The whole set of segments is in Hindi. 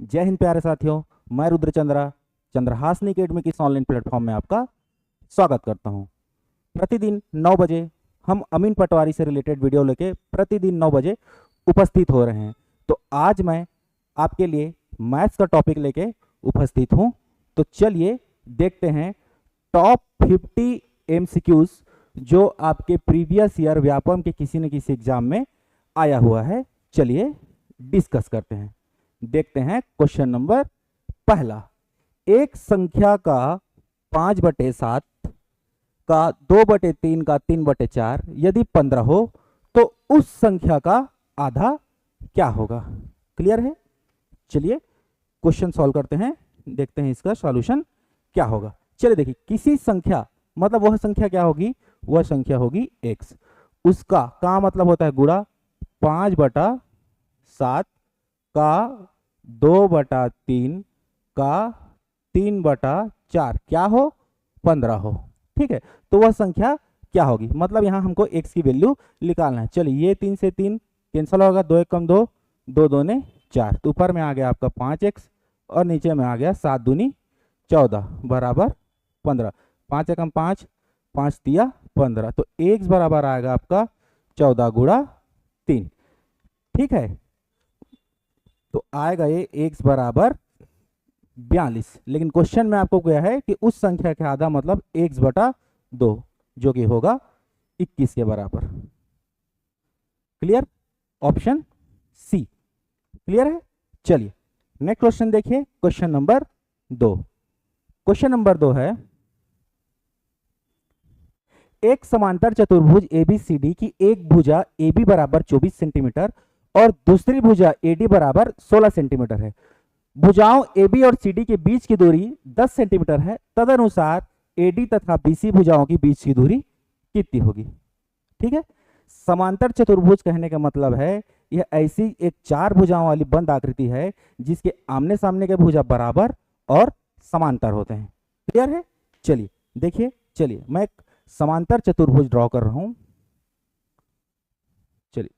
जय हिंद प्यारे साथियों, मैं रुद्रचंद्रा चंद्रहासनी अकेडमी की इस ऑनलाइन प्लेटफॉर्म में आपका स्वागत करता हूं। प्रतिदिन 9 बजे हम अमीन पटवारी से रिलेटेड वीडियो लेके प्रतिदिन 9 बजे उपस्थित हो रहे हैं। तो आज मैं आपके लिए मैथ्स का टॉपिक लेके उपस्थित हूं। तो चलिए देखते हैं टॉप 50 एमसीक्यूज जो आपके प्रीवियस ईयर व्यापम के किसी न किसी एग्जाम में आया हुआ है। चलिए डिस्कस करते हैं। देखते हैं क्वेश्चन नंबर पहला। एक संख्या का 5/7 का 2/3 का 3/4 यदि 15 हो तो उस संख्या का आधा क्या होगा। क्लियर है? चलिए क्वेश्चन सॉल्व करते हैं, देखते हैं इसका सॉल्यूशन क्या होगा। चलिए देखिए, किसी संख्या मतलब वह संख्या क्या होगी, वह संख्या होगी x। उसका का मतलब होता है गुणा 5/7 का 2/3 का 3/4 क्या हो, 15 हो। ठीक है, तो वह संख्या क्या होगी, मतलब यहां हमको x की वैल्यू निकालना है। चलिए ये 3 से 3 कैंसिल होगा, 2 1 कम 2, 2 2 ने 4, तो ऊपर में आ गया आपका 5x और नीचे में आ गया 7 दूनी 14 बराबर 15। 5 एकम 5, 5 तिया 15, तो x बराबर आएगा आपका 14 गुणा 3। ठीक है, तो आएगा ये x बराबर 42। लेकिन क्वेश्चन में आपको क्या है कि उस संख्या का आधा मतलब x/2 जो कि होगा 21 के बराबर। क्लियर? ऑप्शन सी क्लियर है। चलिए नेक्स्ट क्वेश्चन देखिए, क्वेश्चन नंबर 2। क्वेश्चन नंबर 2 है, एक समांतर चतुर्भुज ABCD की एक भुजा AB बराबर 24 सेंटीमीटर और दूसरी भुजा AD बराबर 16 सेंटीमीटर है। भुजाओं AB और CD के बीच की दूरी 10 सेंटीमीटर है। तदनुसार AD तथा BC भुजाओं की बीच की दूरी कितनी होगी। ठीक है, समांतर चतुर्भुज कहने का मतलब है यह ऐसी एक 4 भुजाओं वाली बंद आकृति है जिसके आमने सामने के भुजा बराबर और समांतर होते हैं। क्लियर है? चलिए देखिए, चलिए मैं एक समांतर चतुर्भुज ड्रॉ कर रहा हूं। चलिए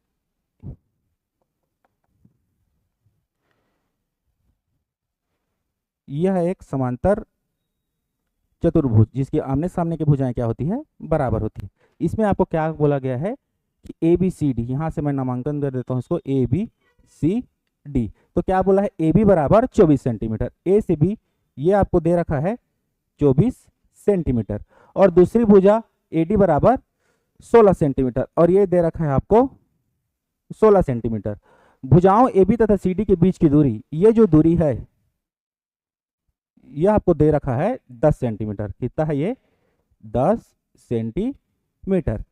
यह एक समांतर चतुर्भुज जिसके आमने सामने की भुजाएं क्या होती है, बराबर होती है। इसमें आपको क्या बोला गया है कि ABCD, यहां से मैं नामांकन कर देता हूं इसको ABCD। तो क्या बोला है, AB बराबर 24 सेंटीमीटर, A से B ये आपको दे रखा है 24 सेंटीमीटर और दूसरी भुजा AD बराबर 16 सेंटीमीटर और ये दे रखा है आपको 16 सेंटीमीटर। भुजाओं AB तथा CD के बीच की दूरी, ये जो दूरी है यह आपको दे रखा है 10 सेंटीमीटर। कितना है ये, 10 सेंटीमीटर।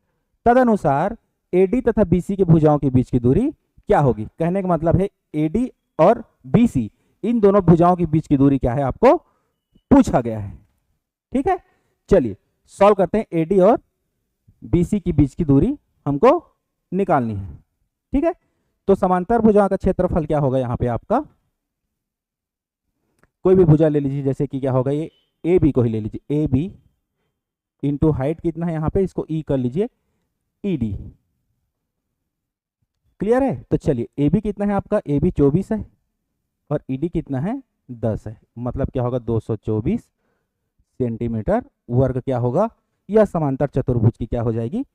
तदनुसार AD तथा BC के भुजाओं के बीच की दूरी क्या होगी। कहने का मतलब है AD और BC इन दोनों भुजाओं के बीच की दूरी क्या है, आपको पूछा गया है। ठीक है, चलिए सॉल्व करते हैं। AD और BC के बीच की दूरी हमको निकालनी है। ठीक है, तो समांतर भुजाओं का क्षेत्रफल क्या होगा, यहां पे आपका कोई भी भुजा ले लीजिए, जैसे कि क्या होगा, ये AB को ही ले लीजिए, AB इंटू हाइट कितना है यहाँ पे, इसको E कर लीजिए ED। क्लियर है? तो चलिए AB कितना है आपका, AB 24 है और ED कितना है, 10 है, मतलब क्या होगा 224 सेंटीमीटर वर्ग क्या होगा, यह समांतर चतुर्भुज की क्या हो जाएगी,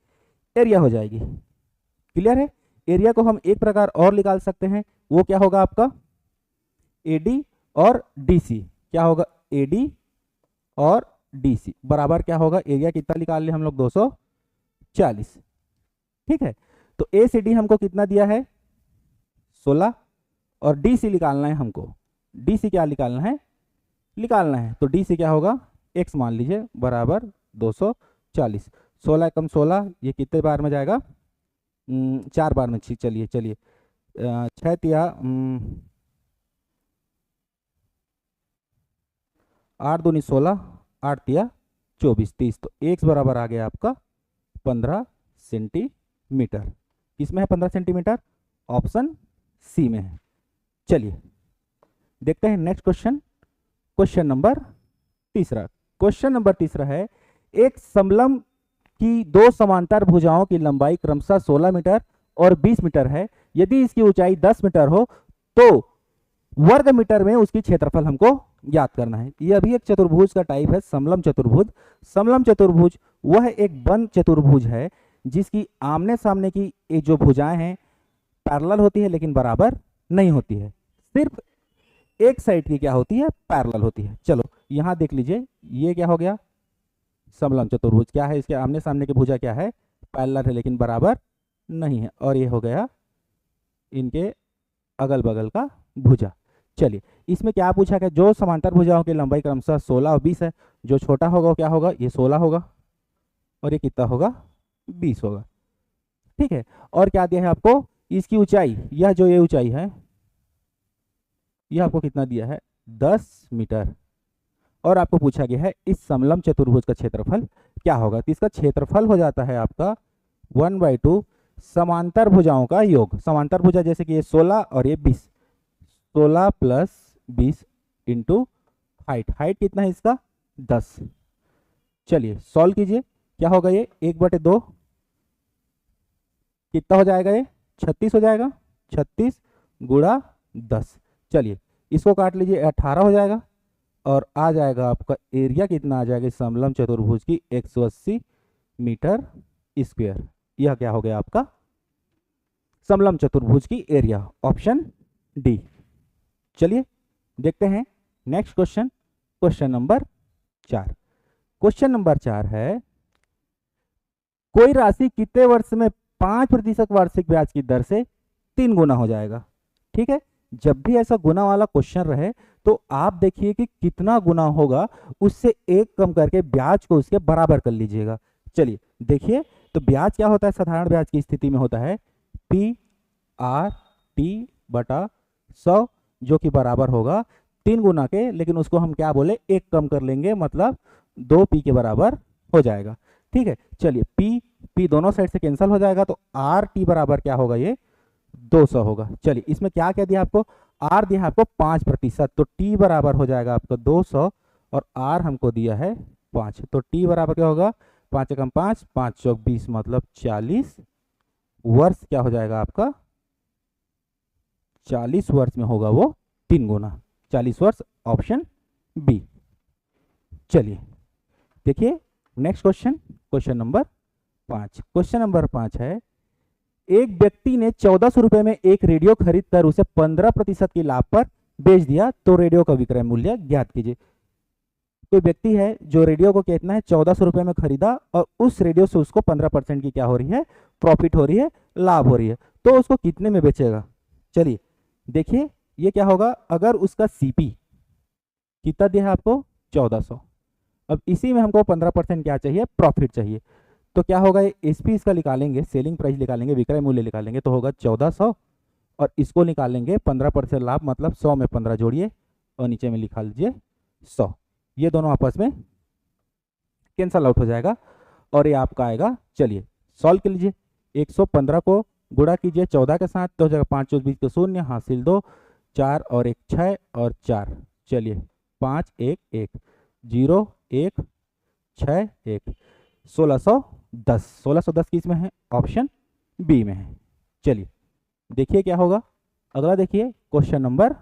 एरिया हो जाएगी। क्लियर है? एरिया को हम एक प्रकार और निकाल सकते हैं, वो क्या होगा आपका AD और DC, क्या होगा AD और DC बराबर क्या होगा, एरिया कितना निकाल लिया हम लोग, 240। ठीक है, तो A से D हमको कितना दिया है, 16 और DC निकालना है हमको। DC क्या निकालना है, तो DC क्या होगा, x मान लीजिए बराबर 240। 16 कम 16 ये कितने बार में जाएगा, 4 बार में। चलिए 6 तिया 8 दूनी 16, 8 तिया 24, 30, तो x बराबर आ गया आपका 15 सेंटीमीटर। किसमें है 15 सेंटीमीटर, ऑप्शन सी में है। चलिए देखते हैं next question, question number 3। Question number 3 है, एक समलंब की दो समांतर भुजाओं की लंबाई क्रमशः 16 मीटर और 20 मीटर है। यदि इसकी ऊंचाई 10 मीटर हो तो वर्ग मीटर में उसकी क्षेत्रफल हमको ज्ञात करना है। ये अभी एक चतुर्भुज का टाइप है, समलम चतुर्भुज। समलम चतुर्भुज वह एक बंद चतुर्भुज है जिसकी आमने सामने की ये जो भुजाएं हैं पैरेलल होती है लेकिन बराबर नहीं होती है, सिर्फ एक साइड की क्या होती है, पैरेलल होती है। चलो यहां देख लीजिए, ये क्या हो गया, समलम चतुर्भुज क्या है, इसके आमने सामने की भुजा क्या है, पैरेलल है लेकिन बराबर नहीं है, और ये हो गया इनके अगल बगल का भुजा। चलिए इसमें क्या पूछा गया, जो समांतर भुजाओं की लंबाई क्रमशः 16 और 20 है, जो छोटा होगा वो क्या होगा, ये 16 होगा और ये कितना होगा, 20 होगा। ठीक है, और क्या दिया है आपको, इसकी ऊंचाई, यह जो ये ऊंचाई है यह आपको कितना दिया है, 10 मीटर। और आपको पूछा गया है इस समलम चतुर्भुज का क्षेत्रफल क्या होगा, तो इसका क्षेत्रफल हो जाता है आपका 1/2 समांतर भुजाओं का योग। समांतर भुजा जैसे कि ये 16 और ये 20, 16 + 20 इंटू हाइट, हाइट कितना है इसका, 10। चलिए सॉल्व कीजिए, क्या होगा ये 1/2 कितना हो जाएगा, ये 36 हो जाएगा, 36 × 10। चलिए इसको काट लीजिए, 18 हो जाएगा, और आ जाएगा आपका एरिया कितना आ जाएगा समलम चतुर्भुज की, 180 मीटर स्क्वायर। यह क्या हो गया आपका समलम चतुर्भुज की एरिया, ऑप्शन डी। चलिए देखते हैं next question, question number 4। Question number 4 है, कोई राशि कितने वर्ष में 5% वार्षिक ब्याज की दर से 3 गुना हो जाएगा। ठीक है, जब भी ऐसा गुना वाला क्वेश्चन रहे तो आप देखिए कि कितना गुना होगा, उससे एक कम करके ब्याज को उसके बराबर कर लीजिएगा। चलिए देखिए, तो ब्याज क्या होता है, साधारण ब्याज की स्थिति में होता है P/100 जो कि बराबर होगा 3 गुना के, लेकिन उसको हम क्या बोले, एक कम कर लेंगे, मतलब 2P के बराबर हो जाएगा। ठीक है, चलिए P दोनों साइड से कैंसिल हो जाएगा, तो RT बराबर क्या होगा, ये 200 होगा। चलिए इसमें क्या क्या दिया आपको, R दिया है आपको 5%, तो T बराबर हो जाएगा आपका 200, और R हमको दिया है 5, तो T बराबर क्या होगा, 5 × 5 = 5 × 4 = 20, मतलब 40 वर्ष क्या हो जाएगा आपका, 40 वर्ष में होगा वो 3 गुना, 40 वर्ष, ऑप्शन बी। चलिए देखिए next question, question number 5। Question number 5 है, एक व्यक्ति ने 1400 रुपए में एक रेडियो खरीद कर उसे 15% की लाभ पर बेच दिया, तो रेडियो का विक्रय मूल्य ज्ञात कीजिए। कोई व्यक्ति है जो रेडियो को कितना है 1400 रुपए में खरीदा, और उस रेडियो से उसको 15% की क्या हो रही है, प्रॉफिट हो रही है, लाभ हो रही है, तो उसको कितने में बेचेगा। चलिए देखिए ये क्या होगा, अगर उसका सीपी कितना दिया है आपको 1400, अब इसी में हमको 15% क्या चाहिए, प्रॉफिट चाहिए, तो क्या होगा, एसपी इसका निकालेंगे, सेलिंग प्राइस निकालेंगे, विक्रय मूल्य निकालेंगे, तो होगा 1400, और इसको निकालेंगे 15% लाभ, मतलब 100 में 15 जोड़िए और नीचे में लिखा लीजिए 100, ये दोनों आपस में कैंसल आउट हो जाएगा और ये आपका आएगा। चलिए सॉल्व कर लीजिए, 115 को गुणा कीजिए 14 के साथ, तो हो जाएगा 5 × 20 = 0, हासिल 2, 4 और 1 6 और 4, चलिए 5 1 1 0 1 6 1, 1610, 1610 किस में है, ऑप्शन बी में है। चलिए देखिए क्या होगा, अगला देखिए क्वेश्चन नंबर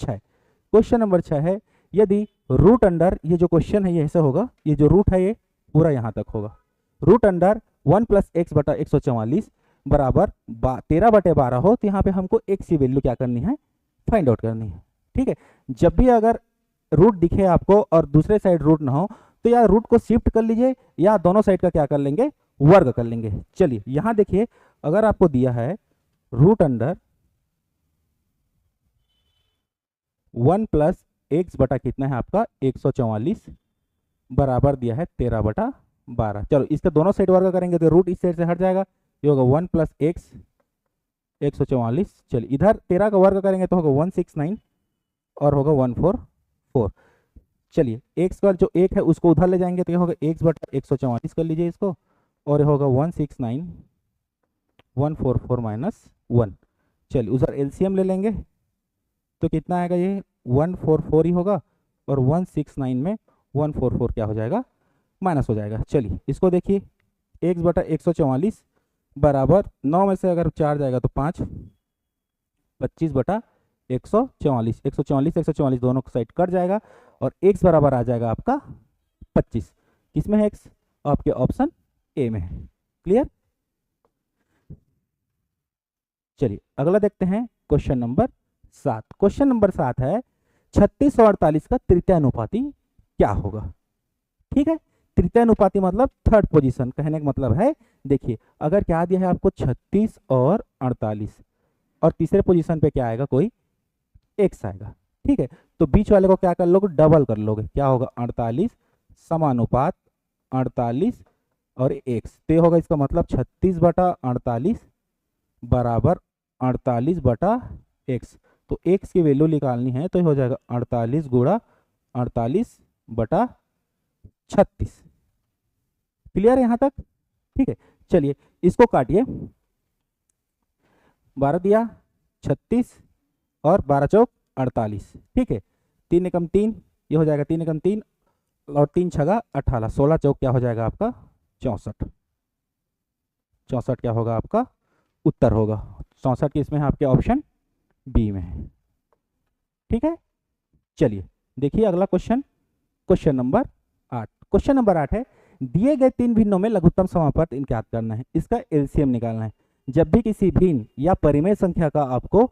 6। क्वेश्चन नंबर 6 है, यदि रूट अंडर, ये जो क्वेश्चन है ये ऐसे होगा, ये जो रूट है ये पूरा यहां तक होगा, रूट अंडर 1 + x/144 बराबर 13/12 हो, तो यहाँ पे हमको x की वैल्यू क्या करनी है, फाइंड आउट करनी है। ठीक है, जब भी अगर रूट दिखे आपको और दूसरे साइड रूट ना हो, तो या रूट को शिफ्ट कर लीजिए या दोनों साइड का क्या कर लेंगे, वर्ग कर लेंगे। चलिए यहां देखिए, अगर आपको दिया है रूट अंडर 1 + x बटा कितना है आपका 144 बराबर दिया है 13/12, चलो इसके दोनों साइड वर्ग करेंगे तो रूट इस साइड से हट जाएगा, ये होगा 1 + x 144, चलिए इधर 13 का वर्ग करेंगे तो होगा 169 और होगा 144। चलिए x का जो 1 है उसको उधर ले जाएंगे तो ये होगा x/144 कर लीजिए इसको, और ये होगा 169 144 - 1। चलिए उधर एलसीएम ले लेंगे तो कितना आएगा, ये 144 ही होगा, और 169 में 144 क्या हो जाएगा, माइनस हो जाएगा। चलिए इसको देखिए, x/144 बराबर 9 में से अगर 4 जाएगा तो 5, 25/1 144, 144 144 दोनों साइड कट जाएगा और x बराबर आ जाएगा आपका 25। किसमें है x? आपके ऑप्शन ए में है। क्लियर? चलिए अगला देखते हैं क्वेश्चन नंबर 7। क्वेश्चन नंबर 7 है 36 और 48 का तृतीयानुपाती क्या होगा। ठीक है, तृतीयानुपाती मतलब थर्ड पोजीशन, कहने का मतलब है देखिए अगर क्या दिया है आपको 36 और 48 और तीसरे पोजीशन पे क्या आएगा, कोई x आएगा। ठीक है, तो बीच वाले को क्या कर लोगे, डबल कर लोगे, क्या होगा 48 समानुपात 48 और x, तो होगा इसका मतलब 36/48 बराबर 48/x। तो x की वैल्यू निकालनी है तो हो जाएगा 48 गुणा 48/36। क्लियर है यहाँ तक? ठीक है, चलिए इसको काटिए। 12 दिया 36 और 12 चौक 48। ठीक है, 3 एकम 3, ये हो जाएगा 3 एकम 3 और 3 छगा 18, 16 चौक क्या हो जाएगा आपका 64। 64 क्या होगा आपका उत्तर होगा। 64 किसमें है आपके ऑप्शन बी में है। ठीक है, चलिए देखिए अगला question, question number 8। Question number 8 है दिए गए 3 भिन्नों में लघुत्तम समापन ज्ञात करना है, इसका एलसीएम निकालना है। जब भी किसी भिन्न या परिमेय संख्या का आपको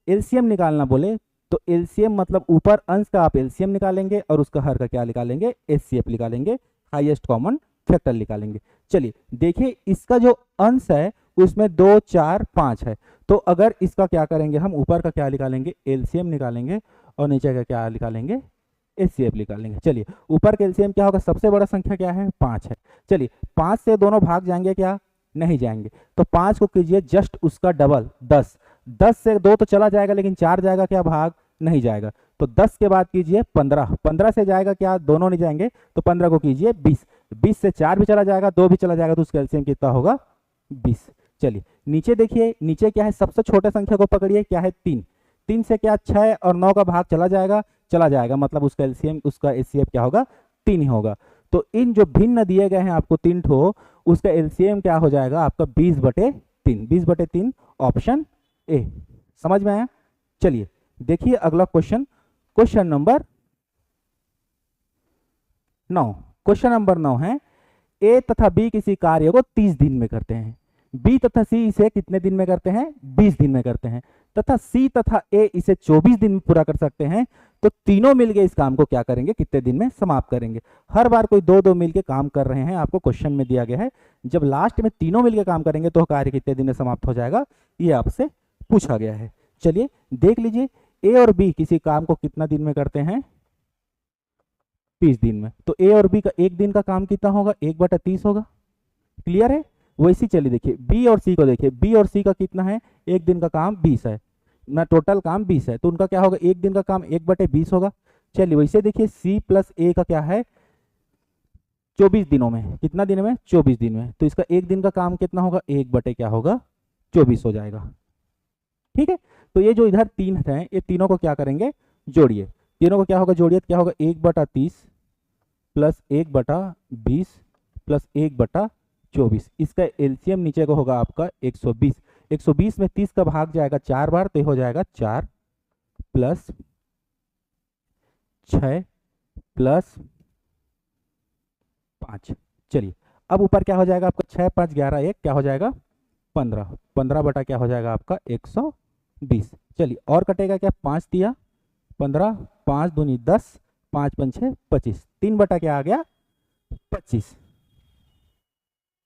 एलसीएम निकालना बोले तो एलसीएम मतलब ऊपर अंश का आप एलसीएम निकालेंगे और उसका हर का क्या निकालेंगे, एचसीएफ निकालेंगे, हाईएस्ट कॉमन फैक्टर निकालेंगे। चलिए देखिए इसका जो अंश है उसमें 2 4 5 है, तो अगर इसका क्या करेंगे हम ऊपर का क्या निकालेंगे, एलसीएम निकालेंगे और नीचे का क्या निकालेंगे, एचसीएफ निकालेंगे। चलिए ऊपर का एलसीएम क्या होगा, सबसे बड़ा संख्या क्या है 5 है। चलिए 5 से दोनों भाग जाएंगे क्या, नहीं जाएंगे, तो 5 को कीजिए जस्ट उसका डबल 10, 10 से 2 तो चला जाएगा लेकिन 4 जाएगा क्या, भाग नहीं जाएगा, तो 10 के बाद कीजिए 15, 15 से जाएगा क्या, दोनों नहीं जाएंगे, तो 15 को कीजिए 20, 20 से 4 भी चला जाएगा, 2 भी चला जाएगा, तो उसका एलसीएम कितना होगा 20। चलिए नीचे देखिए, नीचे क्या है, सबसे छोटे संख्या को पकड़िए, क्या है 3, 3 से क्या 6 और 9 का भाग चला जाएगा, चला जाएगा, मतलब उसका एलसीएम उसका एचसीएफ क्या होगा 3 ही होगा। तो इन जो भिन्न दिए गए हैं आपको 3 ठो, उसका एलसीएम क्या हो जाएगा आपका 20/3, 20/3 ऑप्शन ए। समझ में आया? चलिए देखिए अगला question, question number 9। Question number 9 है ए तथा बी किसी कार्य को 30 दिन में करते हैं, बी तथा सी इसे कितने दिन में करते हैं, 20 दिन में करते हैं, तथा सी तथा ए इसे 24 दिन में पूरा कर सकते हैं, तो तीनों मिलके इस काम को क्या करेंगे, कितने दिन में समाप्त करेंगे। हर बार कोई दो दो मिलके काम कर रहे हैं, आपको क्वेश्चन में दिया गया है, जब लास्ट में तीनों मिलके काम करेंगे तो कार्य कितने दिन में समाप्त हो जाएगा, ये आपसे पूछा गया है। चलिए देख लीजिए, ए और बी किसी काम को कितना दिन में करते हैं, 30 दिन में, तो ए और बी का एक दिन का काम कितना होगा, 1/30 होगा। क्लियर है? वैसे चलिए देखिए बी और सी को देखिए, बी और सी का कितना है, एक दिन का काम 20 है ना, टोटल काम 20 है, तो उनका क्या होगा, एक दिन का काम 1/20 होगा। चलिए वैसे देखिए सी प्लस ए का क्या है 24 दिनों में, कितना दिन में, 24 दिन में, तो इसका एक दिन का काम कितना होगा, 1/24 हो जाएगा। ठीक है, तो ये जो इधर 3 है, ये तीनों को क्या करेंगे, जोड़िए, तीनों को क्या होगा जोड़िए, क्या होगा 1/30 प्लस 1/20 प्लस 1/24, इसका एलसीएम नीचे को होगा आपका 120, 120 में 30 का भाग जाएगा 4 बार, तो हो जाएगा 4 प्लस 6 प्लस 5। चलिए अब ऊपर क्या हो जाएगा आपका 6 5 11 1 क्या हो जाएगा 15, 15 बटा क्या हो जाएगा आपका 120। चलिए और कटेगा क्या, 5 दिया 15, 5 दूनी 10, 5 5 6 25, 3 बटा क्या आ गया 25।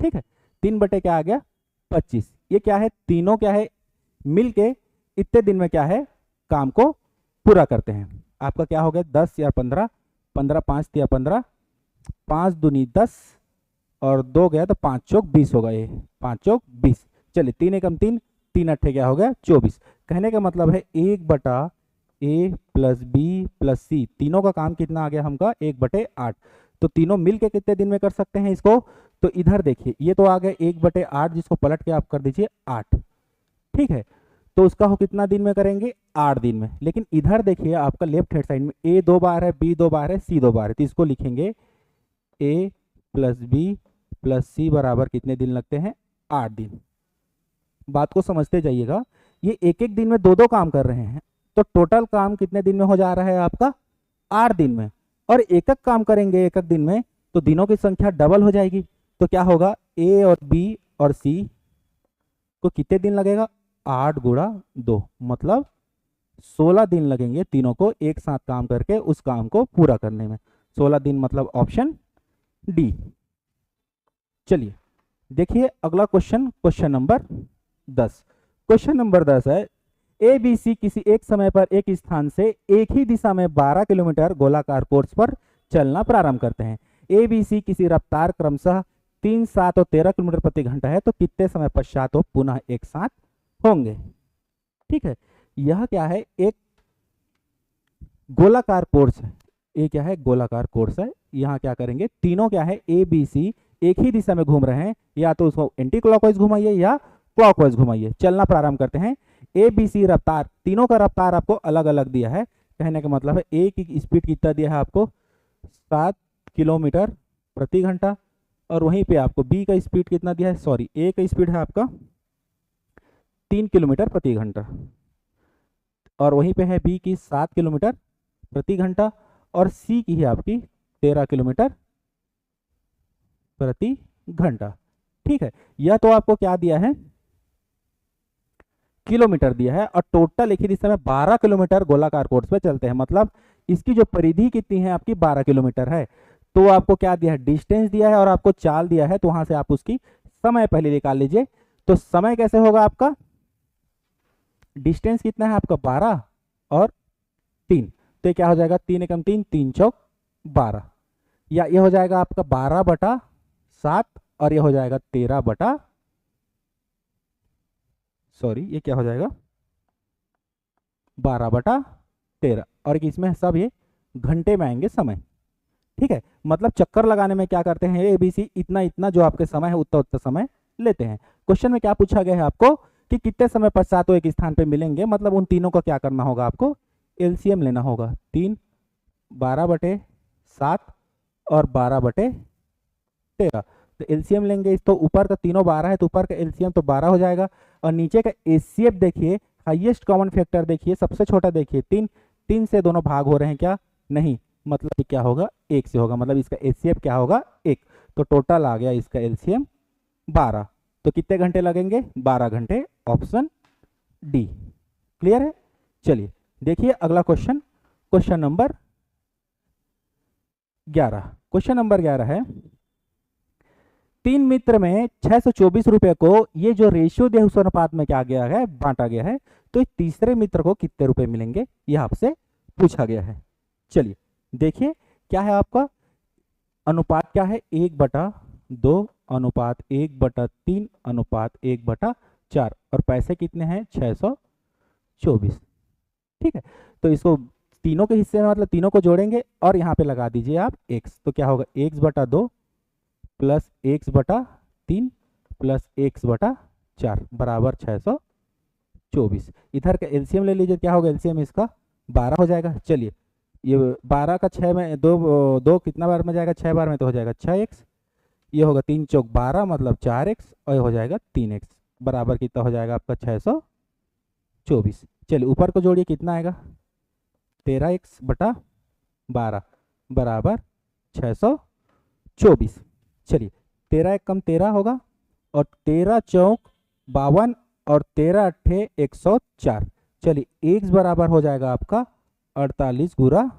ठीक है, 3 बटे क्या आ गया 25। ये क्या है, तीनों क्या है मिलके इतने दिन में क्या है काम को पूरा करते हैं। आपका क्या हो गया 10 या 15, 15 5 दिया 15, 5 दूनी 10 और 2 गया तो 5 चौक 20 होगा, ये 5 चौक 20। चलिए 3 एकम 3, 3 अट्ठे क्या हो गया 24। कहने का मतलब है 1/a प्लस बी प्लस सी, तीनों का काम कितना आ गया हमका 1/8, तो तीनों मिलके कितने दिन में कर सकते हैं इसको, तो इधर देखिए ये तो आ गया 1/8, जिसको पलट के आप कर दीजिए 8। ठीक है, तो उसका हो कितना दिन में करेंगे 8 दिन में। लेकिन इधर देखिए आपका लेफ्ट हैंड साइड में ए 2 बार है, बी 2 बार है, सी 2 बार है, तो इसको लिखेंगे ए प्लस बी प्लस सी बराबर कितने दिन लगते हैं 8 दिन। बात को समझते जाइएगा, ये एक एक दिन में दो दो काम कर रहे हैं, तो टोटल काम कितने दिन में हो जा रहा है आपका? 8 दिन में। और एक एक काम करेंगे एक एक दिन में तो दिनों की संख्या डबल हो जाएगी। तो क्या होगा, ए और बी और सी को कितने दिन लगेगा? 8 गुणा 2 मतलब 16 दिन लगेंगे तीनों को एक साथ काम करके उस काम को पूरा करने में। 16 दिन मतलब ऑप्शन डी। चलिए देखिए अगला question, question number 10। Question number 10 है, ए बी सी किसी एक समय पर एक स्थान से एक ही दिशा में 12 किलोमीटर गोलाकार कोर्स पर चलना प्रारंभ करते हैं। ए बी सी किसी रफ्तार क्रमशः 3, 7 और 13 किलोमीटर प्रति घंटा है, तो कितने समय पश्चात वो पुनः एक साथ होंगे? ठीक है, यह क्या है, एक गोलाकार कोर्स है। ये क्या है, गोलाकार कोर्स है। यहाँ क्या करेंगे, तीनों क्या है, ए बी सी एक ही दिशा में घूम रहे हैं, या तो उसको एंटी क्लॉकवाइज घुमाइए या क्लॉकवाइज घुमाइए। चलना प्रारंभ करते हैं। ए बी सी रफ्तार, तीनों का रफ्तार आपको अलग अलग दिया है। कहने का मतलब है ए की स्पीड कितना दिया है आपको, 7 किलोमीटर प्रति घंटा, और वहीं पे आपको बी का स्पीड कितना दिया है, सॉरी ए का स्पीड है आपका 3 किलोमीटर प्रति घंटा, और वहीं पे है बी की 7 किलोमीटर प्रति घंटा, और सी की है आपकी 13 किलोमीटर प्रति घंटा। ठीक है, यह तो आपको क्या दिया है, किलोमीटर दिया है, और टोटल एक ही दिशा में 12 किलोमीटर गोलाकार कोर्स पे चलते हैं। मतलब इसकी जो परिधि कितनी है आपकी, 12 किलोमीटर है। तो आपको क्या दिया है, डिस्टेंस दिया है और आपको चाल दिया है, तो वहां से आप उसकी समय पहले निकाल लीजिए। तो समय कैसे होगा आपका, डिस्टेंस कितना है आपका 12 और 3, तो क्या हो जाएगा, 3 एकम 3, 3 चौक 12, या ये हो जाएगा आपका 12/7, और ये हो जाएगा 13 सॉरी ये क्या हो जाएगा 12/13, और इसमें सब ये घंटे में आएंगे समय। ठीक है, मतलब चक्कर लगाने में क्या करते हैं ए बी सी, इतना इतना जो आपके समय है उतना उतना समय लेते हैं। क्वेश्चन में क्या पूछा गया है आपको कि कितने समय पश्चात वो एक स्थान पे मिलेंगे, मतलब उन तीनों का क्या करना होगा, आपको एलसीएम लेना होगा। 3 12/7 और 12/13, तो एलसीएम लेंगे इस, तो ऊपर का तीनों 12 है तो ऊपर का एलसीएम तो 12 हो जाएगा, और नीचे का एचसीएफ देखिए, हाईएस्ट कॉमन फैक्टर देखिए, सबसे छोटा देखिए 3, 3 से दोनों भाग हो रहे हैं क्या, नहीं, मतलब क्या होगा 1 से होगा, मतलब इसका एचसीएफ क्या होगा 1, तो टोटल आ गया इसका एलसीएम 12। तो कितने घंटे लगेंगे, 12 घंटे, ऑप्शन डी। क्लियर है? चलिए देखिए अगला question, question number 11। Question number 11 है, 3 मित्र में 624 रुपए को ये जो रेशियो दिया उस अनुपात में क्या गया है, बांटा गया है, तो तीसरे मित्र को कितने रुपए मिलेंगे, यह आपसे पूछा गया है। चलिए देखिए क्या है आपका अनुपात, क्या है 1/2 अनुपात 1/3 अनुपात 1/4, और पैसे कितने हैं 624। ठीक है, तो इसको तीनों के हिस्से में मतलब तीनों को जोड़ेंगे और यहाँ पे लगा दीजिए आप x, तो क्या होगा x/2 plus x/3 plus x/4 बराबर 624। इधर का एलसीएम ले लीजिए, क्या होगा एलसीएम इसका 12 हो जाएगा। चलिए ये 12 का 6 में दो कितना बार में जाएगा, 6 बार में तो हो जाएगा 6x, ये होगा 3 चौक 12 मतलब 4x, और ये हो जाएगा 3x, बराबर कितना हो जाएगा आपका 624। चलिए ऊपर को जोड़िए, कितना आएगा 13x/12 बराबर 624। चलिए 13 एक कम 13 होगा, और 13 चौक 52 और 13 अट्ठे 104। चलिए x बराबर हो जाएगा आपका 48 गुणा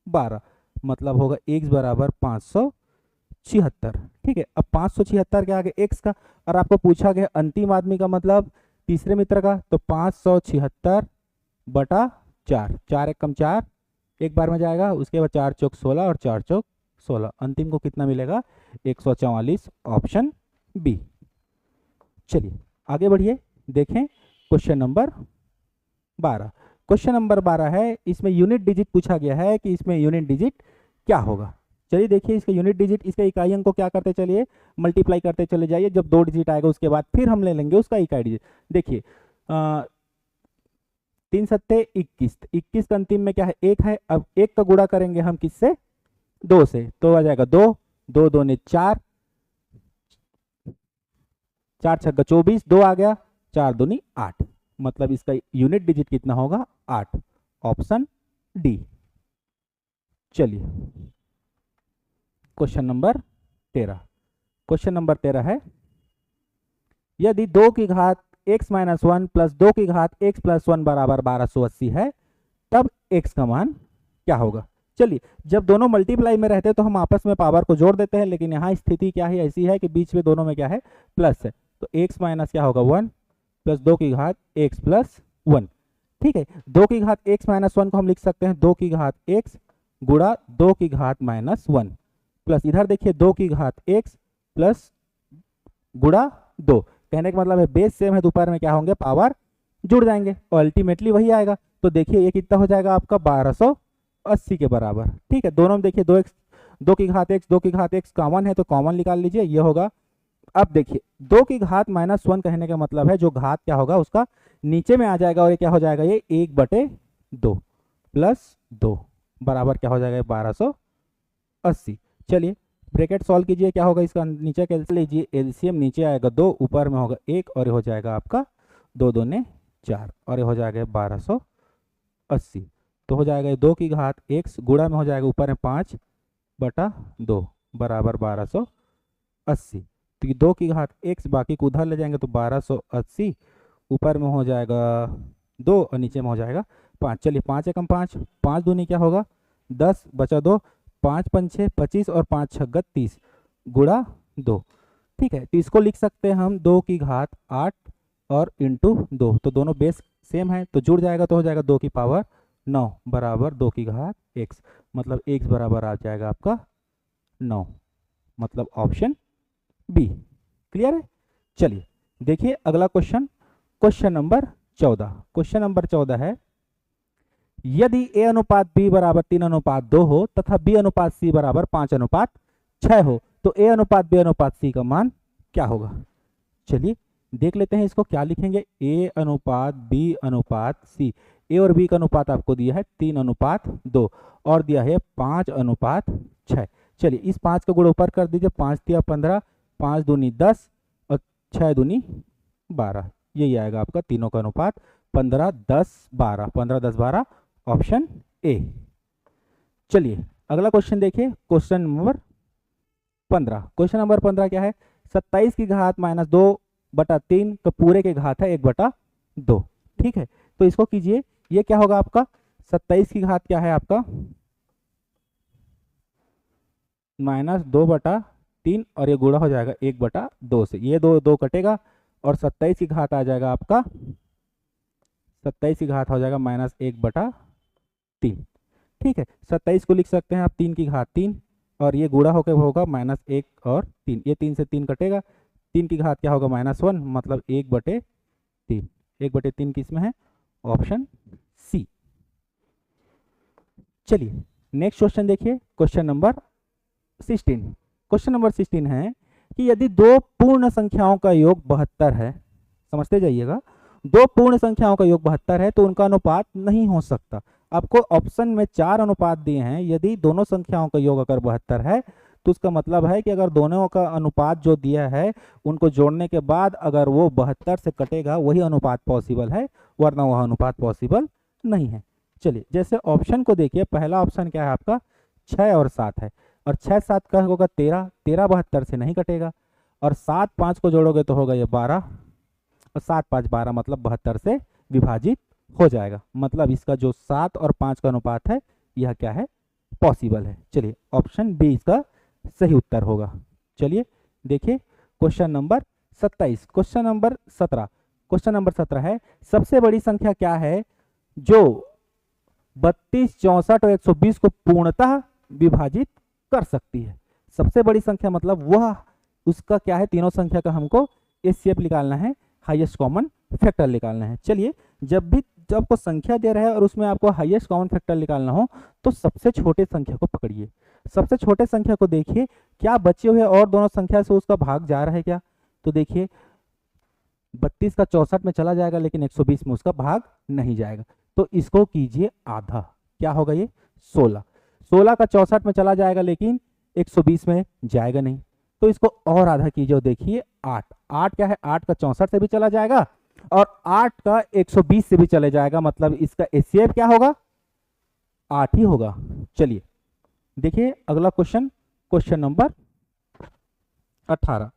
12, मतलब होगा x बराबर 576। ठीक है, अब 576 के आगे x का, और आपको पूछा गया अंतिम आदमी का मतलब तीसरे मित्र का, तो 576/4, 4 एक कम 4 एक बार में जाएगा, उसके बाद 4 चौक 16 और 4 चौक 16, अंतिम को कितना मिलेगा 144, ऑप्शन बी। चलिए आगे बढ़िए, देखें क्वेश्चन नंबर 12। क्वेश्चन नंबर 12 है, इसमें यूनिट डिजिट पूछा गया है कि इसमें यूनिट डिजिट क्या होगा। चलिए देखिए इसका यूनिट डिजिट, इसका इकाई अंक को क्या करते चलिए मल्टीप्लाई करते चले जाइए, जब 2 डिजिट आएगा उसके बाद फिर हम ले लेंगे उसका इकाई डिजिट। देखिए 3 सत्ते 21, 21 का अंतिम में क्या है 1 है, अब 1 का गुणा करेंगे हम किससे 2 से, तो आ जाएगा 2, 2 दूनी 4, 4 छक्का 24, 2 आ गया, 4 दूनी 8, मतलब इसका यूनिट डिजिट कितना होगा 8, ऑप्शन डी। चलिए क्वेश्चन नंबर 13। क्वेश्चन नंबर 13 है, यदि 2 की घात x माइनस 1 प्लस 2 की घात x प्लस 1 बराबर 1280 है, तब x का मान क्या होगा। चलिए, जब दोनों मल्टीप्लाई में रहते हैं तो हम आपस में पावर को जोड़ देते हैं, लेकिन यहाँ स्थिति क्या है, ऐसी है कि बीच में दोनों में क्या है, प्लस है, तो x माइनस क्या होगा 1 प्लस 2 की घात x प्लस 1। ठीक है, 2 की घात x माइनस 1 को हम लिख सकते हैं 2 की घात x गुणा 2 की घात माइनस 1, प्लस इधर देखिए 2 की घात x प्लस गुणा 2। कहने का मतलब है बेस सेम है, दोपहर में क्या होंगे, पावर जुड़ जाएंगे और अल्टीमेटली वही आएगा। तो देखिए ये कितना हो जाएगा आपका 1280 के बराबर। ठीक है, दोनों में देखिए 2 की घात x 2 की घात x कॉमन है तो कॉमन निकाल लीजिए, ये होगा। अब देखिए 2 की घात माइनस 1 कहने का मतलब है जो घात क्या होगा उसका नीचे में आ जाएगा और ये क्या हो जाएगा, ये 1/2 प्लस 2 बराबर क्या हो जाएगा 1280। चलिए ब्रैकेट सॉल्व कीजिए, क्या होगा इसका नीचे कैलकुलेट लीजिए, एलसीएम नीचे आएगा 2, ऊपर में होगा 1 और ये हो जाएगा आपका 2 दूने 4 और ये हो जाएगा 1280। तो हो जाएगा 2 की घात x गुणा में हो जाएगा ऊपर में 5/2 बराबर 1280। तो ये 2 की घात x बाकी को उधर ले जाएंगे तो 1280 ऊपर में हो जाएगा 2 और नीचे में हो जाएगा 5। चलिए 5 एकम 5, 5 दूनी क्या होगा 10 बचा 2, 5 पंचे 25 और 5 छग्गा 30 गुणा 2। ठीक है, तो इसको लिख सकते हैं हम 2 की घात 8 और इंटू 2, तो दोनों बेस सेम है तो जुड़ जाएगा, तो हो जाएगा 2 की पावर 9 बराबर 2 की घात x, मतलब x बराबर आ जाएगा आपका 9, मतलब ऑप्शन बी। क्लियर है। चलिए देखिए अगला question, question number 14। Question number 14 है, यदि a अनुपात b बराबर 3:2 हो तथा b अनुपात c बराबर 5:6 हो तो a अनुपात b अनुपात c का मान क्या होगा। चलिए देख लेते हैं इसको, क्या लिखेंगे, a अनुपात b अनुपात c। a और b का अनुपात आपको दिया है 3:2 और दिया है 5:6। चलिए इस 5 का गुण ऊपर कर दीजिए, 5 तिया 15, 5 दूनी 10 और 6 दूनी 12, यही आएगा आपका तीनों का अनुपात 15 10 12, 15 10 12, ऑप्शन ए। चलिए अगला क्वेश्चन देखिए, क्वेश्चन नंबर 15। क्वेश्चन नंबर 15 क्या है, 27 की घात माइनस 2/3 तो पूरे के घात है 1/2। ठीक है, तो इसको कीजिए, ये क्या होगा आपका 27 की घात क्या है आपका माइनस 2/3 और ये गुणा हो जाएगा 1/2 से, ये 2 कटेगा और 27 की घात आ जाएगा आपका, 27 की घात हो जाएगा माइनस 1/3। ठीक है, 27 को लिख सकते हैं आप 3 की घात 3 और ये गुणा होकर होगा माइनस 1 और 3, ये 3 से 3 कटेगा, 3 की घात क्या होगा -1, मतलब 1/3। 1/3 किस में है, ऑप्शन सी। चलिए नेक्स्ट क्वेश्चन देखिए, क्वेश्चन नंबर 16। क्वेश्चन नंबर 16 है कि यदि 2 पूर्ण संख्याओं का योग 72 है, समझते जाइएगा, 2 पूर्ण संख्याओं का योग 72 है तो उनका अनुपात नहीं हो सकता। आपको ऑप्शन में 4 अनुपात दिए हैं, यदि दोनों संख्याओं का योग अगर 72 है तो उसका मतलब है कि अगर दोनों का अनुपात जो दिया है उनको जोड़ने के बाद अगर वो 72 से कटेगा वही अनुपात पॉसिबल है, वरना वह अनुपात पॉसिबल नहीं है। चलिए जैसे ऑप्शन को देखिए, पहला ऑप्शन क्या है आपका 6 और 7 है, और 6 7 का होगा 13, 13 72 से नहीं कटेगा, और 7 5 को जोड़ोगे तो होगा ये 12 और 7 5 12, मतलब 72 से विभाजित हो जाएगा, मतलब इसका जो 7 और 5 का अनुपात है यह क्या है, पॉसिबल है। चलिए ऑप्शन बी इसका सही उत्तर होगा। चलिए देखिए question number 27। Question number 17। Question number 17 है, सबसे बड़ी संख्या क्या है जो 32 64 और 120 को पूर्णतः विभाजित कर सकती है। सबसे बड़ी संख्या मतलब वह उसका क्या है, तीनों संख्या का हमको एचसीएफ निकालना है, हाईएस्ट कॉमन फैक्टर निकालना है। चलिए जब आपको संख्या दे रहा है और उसमें आपको हाईएस्ट कॉमन फैक्टर निकालना हो तो सबसे छोटे संख्या को पकड़िए। सबसे छोटे संख्या को देखिए क्या बचे हुए और दोनों संख्या से उसका भाग जा रहा है क्या, तो देखिए 32 का 64 में चला जाएगा लेकिन 120 में उसका भाग नहीं जाएगा, तो इसको कीजिए आधा, क्या होगा ये 16। 16 का 64 में चला जाएगा लेकिन 120 में जाएगा नहीं, तो इसको और आधा कीजिए और देखिए 8। 8 क्या है, 8 का 64 से भी चला जाएगा और 8 का 120 से भी चले जाएगा, मतलब इसका एचसीएफ क्या होगा, 8 ही होगा। चलिए देखिए अगला question, question number 18।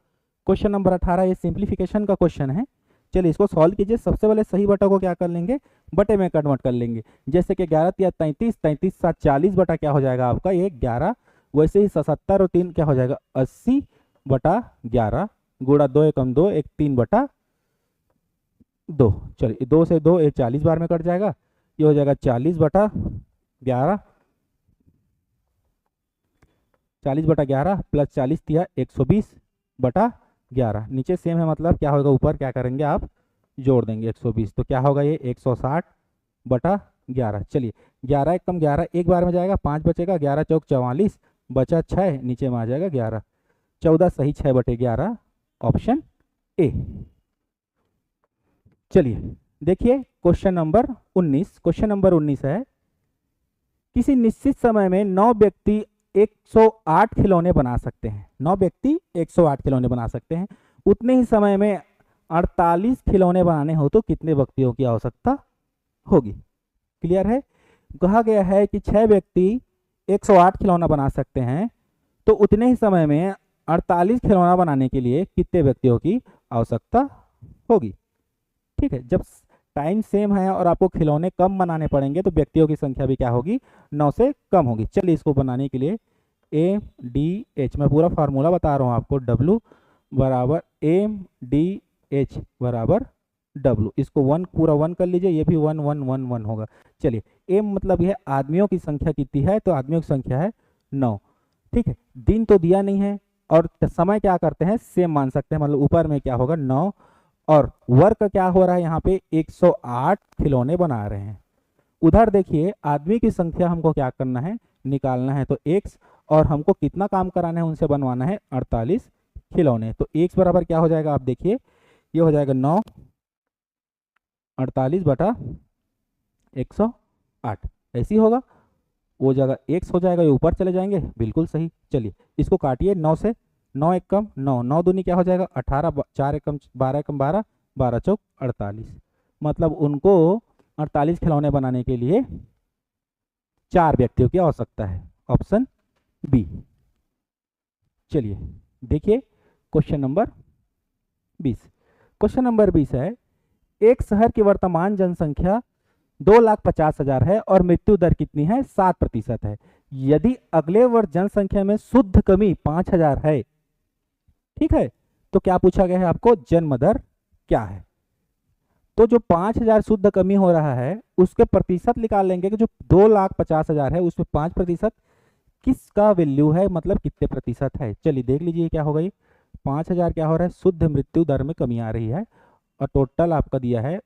Question number 18 ये सिंप्लीफिकेशन का क्वेश्चन है। चलिए इसको सॉल्व कीजिए। सबसे पहले सही बटा को क्या कर लेंगे, बटे में कन्वर्ट कर लेंगे। जैसे कि 11 या 33, 33 7 40 बटा क्या हो जाएगा आपका ये 11। वैसे ही 77 और 3 क्या हो जाएगा 80 बटा 11 गुणा 2 एकम 2 एक 3 बटा 2। चलिए 2 से 2 ये 40 बार में कट जाएगा, ये हो जाएगा 40 बटा 11, 40 बटा 11 प्लस 40 दिया 120 बटा 11। नीचे सेम है, मतलब क्या होगा ऊपर क्या करेंगे आप जोड़ देंगे 120, तो क्या होगा ये 160 बटा 11। चलिए 11 एकम 11 एक बार में जाएगा, 5 बचेगा, 11 चौक 44 बचा 6, नीचे में आ जाएगा 11, 14 सही 6 बटे 11 ऑप्शन ए। चलिए देखिए क्वेश्चन नंबर 19। क्वेश्चन नंबर 19 है, किसी निश्चित समय में 9 व्यक्ति 108 खिलौने बना सकते हैं। 9 व्यक्ति 108 खिलौने बना सकते हैं। उतने ही समय में 48 खिलौने बनाने हो तो कितने व्यक्तियों की आवश्यकता होगी। क्लियर है, कहा गया है कि 6 व्यक्ति 108 खिलौना बना सकते हैं, तो उतने ही समय में 48 खिलौना बनाने के लिए कितने व्यक्तियों की आवश्यकता होगी। ठीक है, जब टाइम सेम है और आपको खिलौने कम बनाने पड़ेंगे तो व्यक्तियों की संख्या भी क्या होगी 9 से कम होगी। चलिए इसको बनाने के लिए एम डी एच, मैं पूरा फार्मूला बता रहा हूँ आपको, W बराबर एम डी एच बराबर W। इसको 1 पूरा 1 कर लीजिए, ये भी 1 1 1 1 होगा। चलिए एम मतलब यह आदमियों की संख्या कितनी है, तो आदमियों की संख्या है 9। ठीक है, दिन तो दिया नहीं है और समय क्या करते हैं सेम मान सकते हैं, मतलब ऊपर में क्या होगा 9 और वर्क क्या हो रहा है यहाँ पे 108 खिलौने बना रहे हैं। उधर देखिए आदमी की संख्या हमको क्या करना है निकालना है, तो x और हमको कितना काम कराना है उनसे बनवाना है 48 खिलौने। तो x बराबर क्या हो जाएगा आप देखिए, ये हो जाएगा 9 48 बटा 108, ऐसी होगा वो जगह x हो जाएगा, ये ऊपर चले जाएंगे, बिल्कुल सही। चलिए इसको काटिए 9 से, 9 एकम 9, 9 दूनी क्या हो जाएगा 18, 4 एकम 12 एकम 12, 12 चौक 48, मतलब उनको 48 खिलौने बनाने के लिए 4 व्यक्तियों की आवश्यकता है, ऑप्शन बी। चलिए देखिए क्वेश्चन नंबर 20। क्वेश्चन नंबर 20 है, एक शहर की वर्तमान जनसंख्या 2,50,000 है और मृत्यु दर कितनी है 7% है। यदि अगले वर्ष जनसंख्या में शुद्ध कमी 5,000 है, ठीक है, तो क्या पूछा गया है आपको जन्म दर क्या है। तो जो 5,000 शुद्ध कमी हो रहा है उसके प्रतिशत निकाल लेंगे कि जो 2,50,000 है उसमें 5% किसका वैल्यू है, मतलब कितने प्रतिशत है। चलिए देख लीजिए क्या होगा, ये 5,000 क्या हो रहा है शुद्ध मृत्यु दर में कमी आ रही है और टोटल आपका दिया है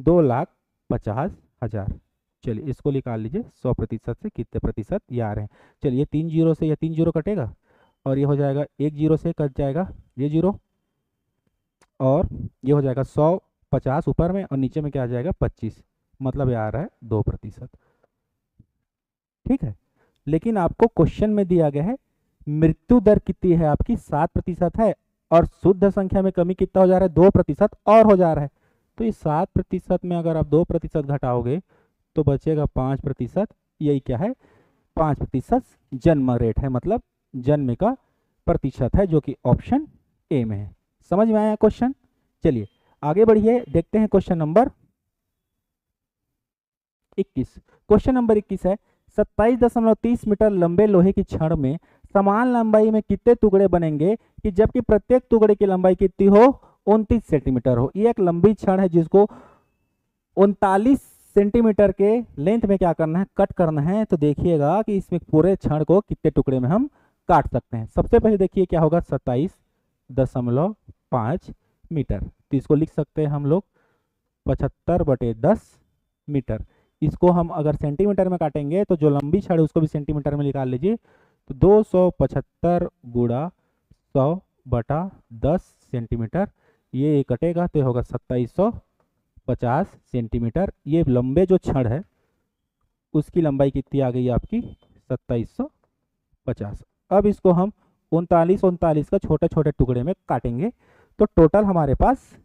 2,50,000। चलिए इसको निकाल लीजिए 100% से कितने प्रतिशत ये आ रहे हैं। चलिए 3 जीरो से, या 3 जीरो कटेगा और ये हो जाएगा 1 जीरो से कट जाएगा ये जीरो, और ये हो जाएगा 150 ऊपर में और नीचे में क्या आ जाएगा 25, मतलब ये आ रहा है 2%। ठीक है, लेकिन आपको क्वेश्चन में दिया गया है मृत्यु दर कितनी है आपकी 7% है और शुद्ध संख्या में कमी कितना हो जा रहा है 2% और हो जा रहा है। तो ये 7% में अगर आप 2% घटाओगे तो बचेगा 5%। यही क्या है 5% जन्म रेट है, मतलब जन्म का प्रतिशत है, जो कि ऑप्शन ए में है। समझ में आया क्वेश्चन। चलिए आगे बढ़िए, देखते हैं क्वेश्चन नंबर 21। क्वेश्चन नंबर 21 है, 27.30 मीटर लंबे लोहे की छड़ में समान लंबाई में कितने टुकड़े बनेंगे कि जबकि प्रत्येक टुकड़े की लंबाई कितनी हो 29 सेंटीमीटर हो। ये एक लंबी छड़ है जिसको 39 सेंटीमीटर के लेंथ में क्या करना है कट करना है। तो देखिएगा कि इसमें पूरे छड़ को कितने टुकड़े में हम काट सकते हैं। सबसे पहले देखिए क्या होगा 27.5 मीटर, तो इसको लिख सकते हैं हम लोग 75/10 मीटर। इसको हम अगर सेंटीमीटर में काटेंगे तो जो लंबी छड़ है उसको भी सेंटीमीटर में निकाल लीजिए, तो 275 गुणा 100/10 सेंटीमीटर, ये कटेगा तो होगा 2750 सेंटीमीटर। ये लंबे जो छड़ है उसकी लंबाई कितनी आ गई आपकी 2750। अब इसको हम 39 का छोटे छोटे टुकड़े में काटेंगे तो टोटल हमारे पास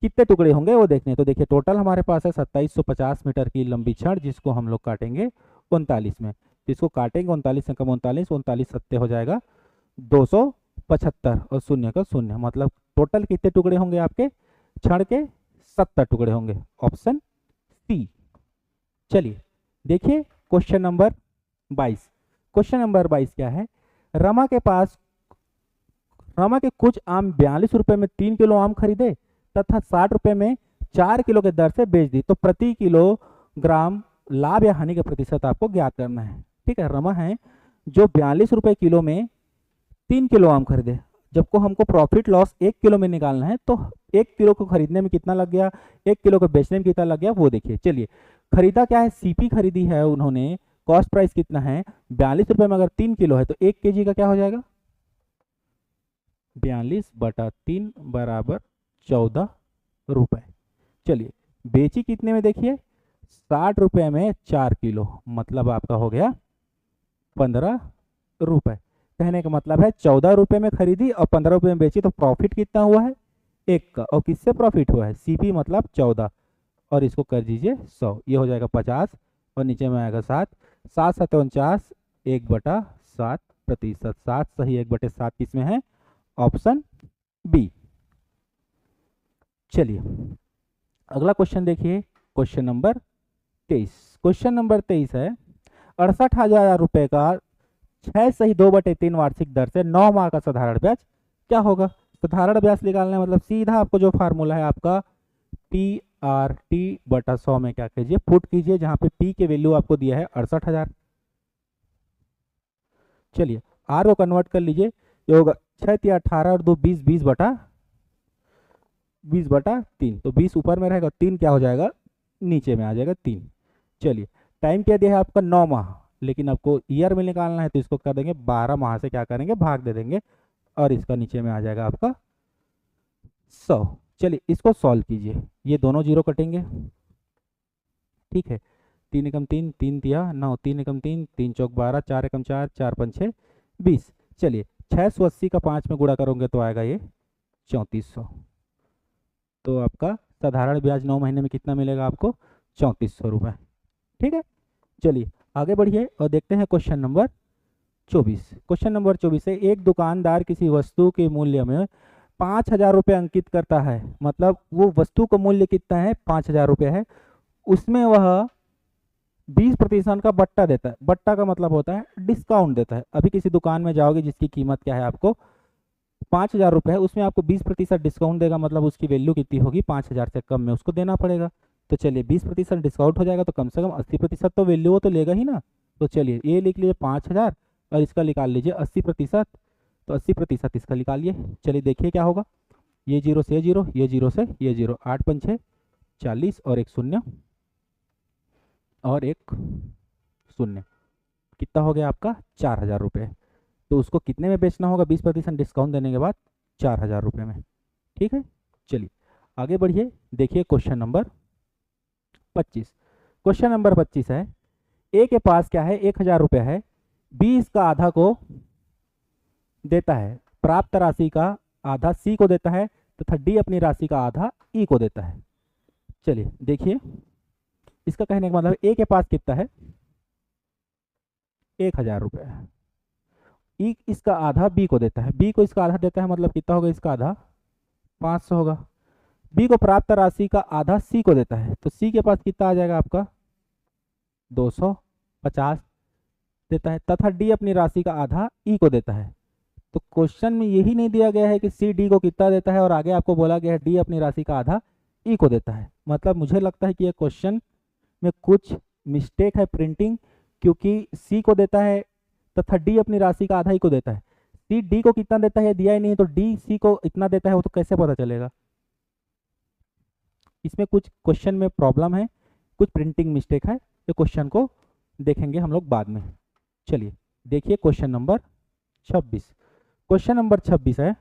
कितने टुकड़े होंगे वो देखने। तो देखिए टोटल हमारे पास है 2750 मीटर की लंबी छड़, जिसको हम लोग काटेंगे 39 में। तो इसको काटेंगे 39 से कम 39, 39 सत्ते हो जाएगा 275 और शून्य का शून्य, मतलब टोटल कितने टुकड़े होंगे आपके छड़ के? 70 टुकड़े होंगे, ऑप्शन सी। चलिए देखिए क्वेश्चन नंबर 22। क्वेश्चन नंबर 22 क्या है? रमा के कुछ आम 42 रुपए में 3 किलो आम खरीदे तथा 60 रुपए में 4 किलो के दर से बेच दी, तो प्रति किलोग्राम लाभ या हानि का प्रतिशत आपको ज्ञात करना है। ठीक है, रमा है जो 42 रुपए किलो में 3 किलो आम खरीदे, जबको हमको प्रॉफिट लॉस 1 किलो में निकालना है, तो 1 किलो को खरीदने में कितना लग गया, 1 किलो को बेचने में कितना लग गया वो देखिए। चलिए खरीदा क्या है, सीपी खरीदी है उन्होंने, कॉस्ट प्राइस कितना है 42 रुपए में, अगर 3 किलो है तो 1 केजी का क्या हो जाएगा 42/3 बराबर 14 रुपए। चलिए बेची कितने में, देखिए 60 रुपए में 4 किलो, मतलब आपका हो गया 15 रुपए। कहने का मतलब है 14 रुपए में खरीदी और 15 रुपए में बेची, तो प्रॉफिट कितना हुआ है 1 का। और किससे प्रॉफिट हुआ है, सीपी मतलब 14, और इसको कर दीजिए 100, ये हो जाएगा 50 और नीचे में आएगा 7, 7 7 49, 1/7%। 7 सही 1/7 किसमें है, ऑप्शन बी। चलिए अगला क्वेश्चन देखिए, क्वेश्चन नंबर 23। क्वेश्चन नंबर 23 है 68,000 रुपए का 6 सही 2/3 वार्षिक दर से 9 माह का साधारण ब्याज क्या होगा। साधारण ब्याज निकालना मतलब सीधा आपको जो फार्मूला है आपका PRT/100 में क्या कीजिए पुट कीजिए, जहां पे P के वैल्यू आपको दिया है 68,000। चलिए R को कन्वर्ट कर लीजिए, ये होगा 6 18 और 2 20, 20/3, तो 20 ऊपर में रहेगा, 3 क्या हो जाएगा नीचे में आ जाएगा 3। चलिए टाइम क्या दिया है आपका 9 माह, लेकिन आपको ईयर में निकालना है तो इसको कर देंगे 12 माह से क्या करेंगे भाग दे देंगे, और इसका नीचे में आ जाएगा आपका 100। चलिए इसको सॉल्व कीजिए, ये दोनों जीरो कटेंगे। ठीक है, 3 एकम 3, 3 तिया 9, 3 एकम 3, 3 चौक 12, 4 एकम 4, 4 5 6 20। चलिए 680 का 5 में गुणा करोगे तो आएगा ये 3400। तो आपका साधारण ब्याज 9 महीने में कितना मिलेगा आपको 3400 रुपये। ठीक है, चलिए आगे बढ़िए और देखते हैं क्वेश्चन नंबर 24। क्वेश्चन नंबर 24 है एक दुकानदार किसी वस्तु के मूल्य में 5,000 रुपये अंकित करता है, मतलब वो वस्तु का मूल्य कितना है 5,000 रुपये है, उसमें वह 20% का बट्टा देता है। बट्टा का मतलब होता है डिस्काउंट देता है। अभी किसी दुकान में जाओगे जिसकी कीमत क्या है आपको 5,000 रुपये है, उसमें आपको 20% डिस्काउंट देगा, मतलब उसकी वैल्यू कितनी होगी 5,000 से कम में उसको देना पड़ेगा। तो चलिए 20% डिस्काउंट हो जाएगा तो कम से कम 80% तो वैल्यू वो तो लेगा ही ना। तो चलिए ये लिख लीजिए 5,000 और इसका निकाल लीजिए 80%, तो 80% इसका निकालिए। चलिए देखिए क्या होगा, ये जीरो से ये जीरो, ये जीरो से ये जीरो, 8 5 6 40 और एक शून्य और एक शून्य, कितना हो गया आपका 4,000 रुपये। तो उसको कितने में बेचना होगा 20% डिस्काउंट देने के बाद 4,000 रुपये में। ठीक है, चलिए आगे बढ़िए, देखिए क्वेश्चन नंबर 25। क्वेश्चन नंबर 25 है ए के पास क्या है 1,000 रुपये है, बी इसका आधा को देता है, प्राप्त राशि का आधा सी को देता है तथा डी अपनी राशि का आधा ई को देता है। चलिए देखिए इसका कहने का मतलब ए के पास कितना है 1,000 रुपये है, ई इसका आधा बी को देता है, बी को इसका आधा देता है, मतलब कितना होगा इसका आधा 500 होगा। बी को प्राप्त राशि का आधा सी को देता है, तो सी के पास कितना आ जाएगा आपका 250 देता है, तथा डी अपनी राशि का आधा ई को देता है। तो क्वेश्चन में यही नहीं दिया गया है कि सी डी को कितना देता है, और आगे आपको बोला गया है डी अपनी राशि का आधा ई को देता है। मतलब मुझे लगता है कि यह क्वेश्चन में कुछ मिस्टेक है प्रिंटिंग, क्योंकि सी को देता है तथा डी अपनी राशि का आधा ई को देता है। सी डी को कितना देता है दिया ही नहीं, तो डी सी को इतना देता है वो तो कैसे पता चलेगा। इसमें कुछ क्वेश्चन में प्रॉब्लम है, कुछ प्रिंटिंग मिस्टेक है, ये क्वेश्चन को देखेंगे हम लोग बाद में। चलिए देखिए क्वेश्चन नंबर 26। क्वेश्चन नंबर 26 है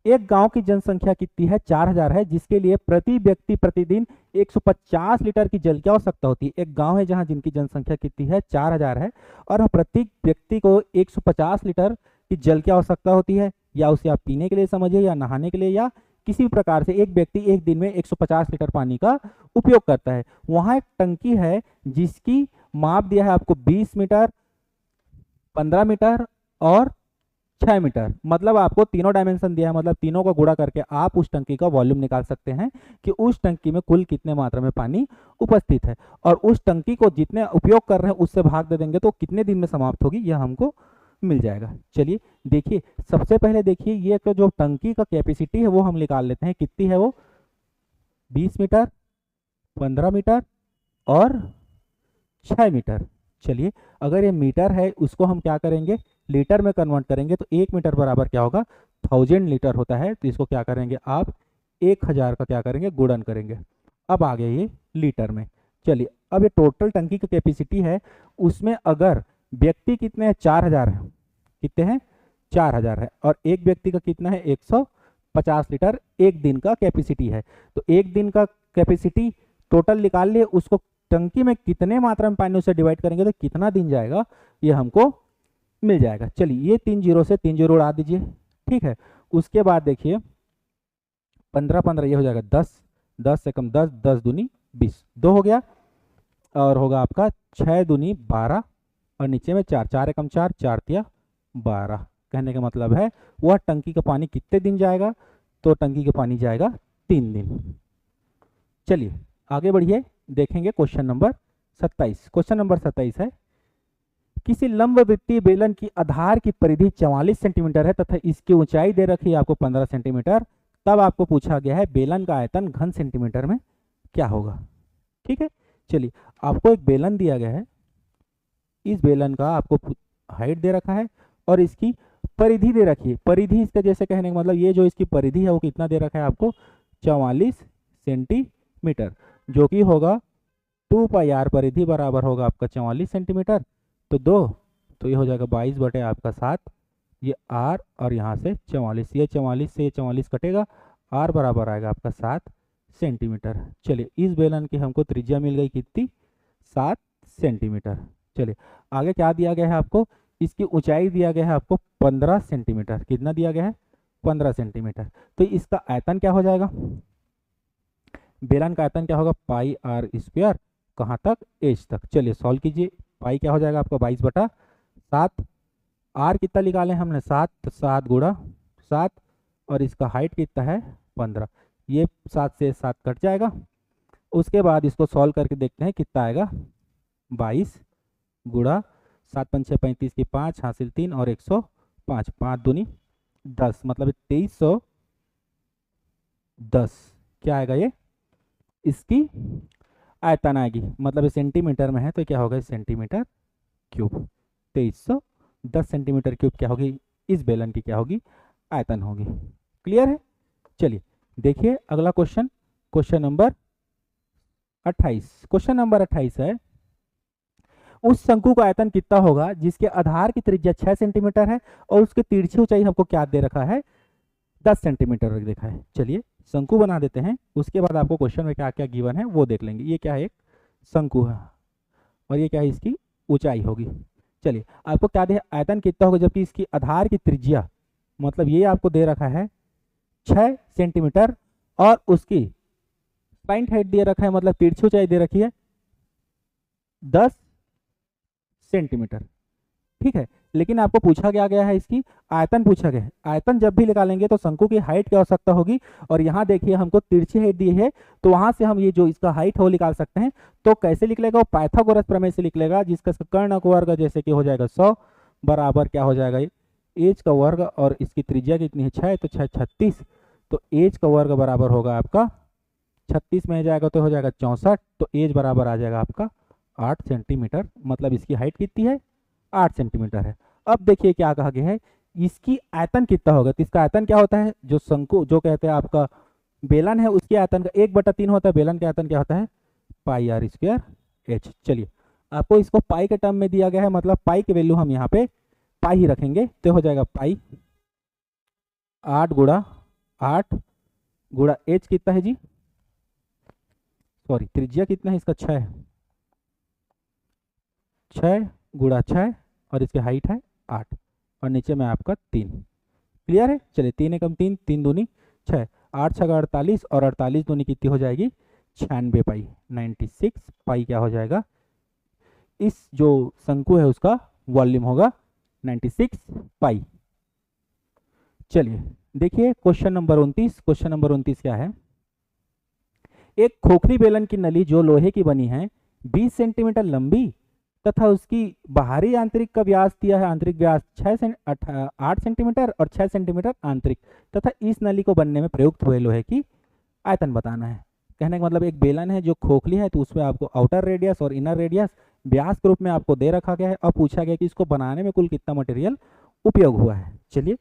एक गांव की जनसंख्या कितनी है 4,000 है, जिसके लिए प्रति व्यक्ति प्रतिदिन 150 लीटर की जल की आवश्यकता होती है। एक गांव है जहां जिनकी जनसंख्या कितनी है 4,000 है, और प्रत्येक व्यक्ति को 150 लीटर की जल की आवश्यकता होती है, या उसे आप पीने के लिए समझिए, या नहाने के लिए, या किसी भी प्रकार से एक व्यक्ति एक दिन में 150 लीटर पानी का उपयोग करता है। वहां एक टंकी है जिसकी माप दिया है आपको 20 मीटर, 15 मीटर और 6 मीटर। मतलब आपको तीनों डायमेंशन दिया है, मतलब तीनों को गुणा करके आप उस टंकी का वॉल्यूम निकाल सकते हैं कि उस टंकी में कुल कितने मात्रा में पानी उपस्थित है, और उस टंकी को जितने उपयोग कर रहे हैं उससे भाग दे देंगे तो कितने दिन में समाप्त होगी यह हमको मिल जाएगा। चलिए देखिए, सबसे पहले देखिए ये तो जो टंकी का कैपेसिटी है वो हम निकाल लेते हैं। कितनी है वो? 20 मीटर, 15 मीटर और 6 मीटर। चलिए अगर ये मीटर है उसको हम क्या करेंगे, लीटर में कन्वर्ट करेंगे तो 1 मीटर बराबर क्या होगा, 1000 लीटर होता है। तो इसको क्या करेंगे आप, 1000 का क्या करेंगे, गुणन करेंगे। अब आ गए ये लीटर में। चलिए अब ये टोटल टंकी की कैपेसिटी है, उसमें अगर व्यक्ति कितने हैं, 4000 है। कितने हैं? 4000 है। और एक व्यक्ति का कितना है, 150 लीटर एक दिन का कैपेसिटी है। तो एक दिन का कैपेसिटी टोटल निकाल लिए, उसको टंकी में कितने मात्रा में पानी उसे डिवाइड करेंगे तो कितना दिन जाएगा ये हमको मिल जाएगा। चलिए ये 3 जीरो से 3 जीरो उड़ा दीजिए, ठीक है। उसके बाद देखिए 15 15 ये हो जाएगा 10, 10 से कम 10, 10 दूनी 20, 2 हो गया। और होगा आपका 6 दूनी 12 और नीचे में 4, 4 एकम 4, 4 तिया 12। कहने का मतलब है वह टंकी का पानी कितने दिन जाएगा, तो टंकी का पानी जाएगा 3 दिन। चलिए आगे बढ़िए, देखेंगे क्वेश्चन नंबर 27। क्वेश्चन नंबर 27 है, किसी लंबवृत्तीय बेलन की आधार की परिधि 44 सेंटीमीटर है तथा इसकी ऊंचाई दे रखी है आपको 15 सेंटीमीटर। तब आपको पूछा गया है बेलन का आयतन घन सेंटीमीटर में क्या होगा। ठीक है, चलिए आपको एक बेलन दिया गया है, इस बेलन का आपको हाइट दे रखा है और इसकी परिधि दे रखी है। परिधि इसका जैसे कहने का मतलब ये जो इसकी परिधि है वो कितना दे रखा है आपको, 44 सेंटीमीटर, जो कि होगा 2 पाई आर। परिधि बराबर होगा आपका 44 सेंटीमीटर, तो 2, तो ये हो जाएगा 22 बटे आपका 7, ये आर और यहाँ से 44, ये 44 से ये 44 कटेगा, आर बराबर आएगा आपका 7 सेंटीमीटर। चलिए इस बेलन की हमको त्रिज्या मिल गई कितनी, 7 सेंटीमीटर। चलिए आगे क्या दिया गया है आपको, इसकी ऊंचाई दिया गया है आपको 15 सेंटीमीटर। कितना दिया गया है, 15 सेंटीमीटर। तो इसका आयतन क्या हो जाएगा, बेलन का आयतन क्या होगा, पाई आर स्क्वायर, कहाँ तक, एच तक। चलिए सॉल्व कीजिए, पाई क्या हो जाएगा आपका 22 बटा 7, आर कितना निकाले हमने 7, तो 7 गुणा 7 और इसका हाइट कितना है 15, ये 7 से 7 कट जाएगा। उसके बाद इसको सॉल्व करके देखते हैं कितना आएगा, 22 गुणा 7 5 6 35 की 5 हासिल 3 और 105, 5 दूनी 10, मतलब 2310। क्या आएगा ये, इसकी आयतन आएगी, मतलब ये सेंटीमीटर में है तो क्या होगा, सेंटीमीटर क्यूब। 2310 सेंटीमीटर क्यूब क्या होगी, इस बेलन की क्या होगी, आयतन होगी। क्लियर है। चलिए देखिए अगला question, question number 28। Question number 28 है, उस शंकु का आयतन कितना होगा जिसके आधार की त्रिज्या 6 सेंटीमीटर है और उसकी तिरछी ऊंचाई हमको क्या दे रखा है, 10 सेंटीमीटर देखा है। चलिए शंकु बना देते हैं, उसके बाद आपको क्वेश्चन में क्या क्या गिवन है वो देख लेंगे। ये क्या है, एक शंकु है और ये क्या है, इसकी ऊंचाई होगी। चलिए आपको क्या दे, आयतन कितना होगा, जबकि इसकी आधार की त्रिज्या, मतलब ये आपको दे रखा है 6 सेंटीमीटर और उसकी पॉइंट हाइट दे रखा है, मतलब तिरछी ऊंचाई दे रखी है 10 सेंटीमीटर। ठीक है, लेकिन आपको पूछा गया है इसकी आयतन पूछा गया है। आयतन जब भी निकालेंगे तो शंकु की हाइट की आवश्यकता होगी, और यहाँ देखिए हमको तिरछी हाइट दी है तो वहां से हम ये जो इसका हाइट है वो निकाल सकते हैं। तो कैसे निकलेगा, वो पाइथागोरस प्रमेय से निकलेगा, जिसका कर्ण का वर्ग जैसे कि हो जाएगा 100 बराबर क्या हो जाएगा, एज का वर्ग, और इसकी त्रिज्या कितनी है 6, तो 6 36, तो एज का वर्ग बराबर होगा आपका 36 में जाएगा तो हो जाएगा 64, तो एज बराबर आ जाएगा आपका 8 सेंटीमीटर। मतलब इसकी हाइट कितनी है, 8 सेंटीमीटर है। अब देखिए क्या कहा गया है, इसकी आयतन कितना होगा, तो इसका आयतन क्या होता है, जो शंकु जो कहते हैं आपका बेलन है उसके आयतन का 1/3 होता है, बेलन का आयतन क्या होता है, पाई आर स्क्वायर एच। चलिए आपको इसको पाई के टर्म में दिया गया है, मतलब पाई की वैल्यू हम यहाँ पे पाई ही रखेंगे, तो हो जाएगा पाई 8 गुणा 8 गुणा एच कितना है जी, सॉरी त्रिज्या कितना है इसका 6, 6 गुणा 6 और इसकी हाइट है 8 और नीचे में आपका 3। क्लियर है। चलिए 3 एकम 3, 3 दूनी 6। 8 छः 48 और 48 दूनी कितनी हो जाएगी 96 पाई। 96 पाई क्या हो जाएगा, इस जो शंकु है उसका वॉल्यूम होगा 96 पाई। चलिए देखिए क्वेश्चन नंबर 29। क्वेश्चन नंबर 29 क्या है, एक खोखली बेलन की नली जो लोहे की बनी है 20 सेंटीमीटर लंबी तथा उसकी बाहरी आंतरिक का व्यास दिया है, आंतरिक व्यास 8 सेंटीमीटर और 6 सेंटीमीटर आंतरिक, तथा इस नली को बनने में प्रयुक्त हुए लोहे की आयतन बताना है। कहने का मतलब एक बेलन है जो खोखली है, तो उसमें आपको आउटर रेडियस और इनर रेडियस व्यास के रूप में आपको दे रखा गया है और पूछा गया कि इसको बनाने में कुल कितना मटेरियल उपयोग हुआ है। चलिए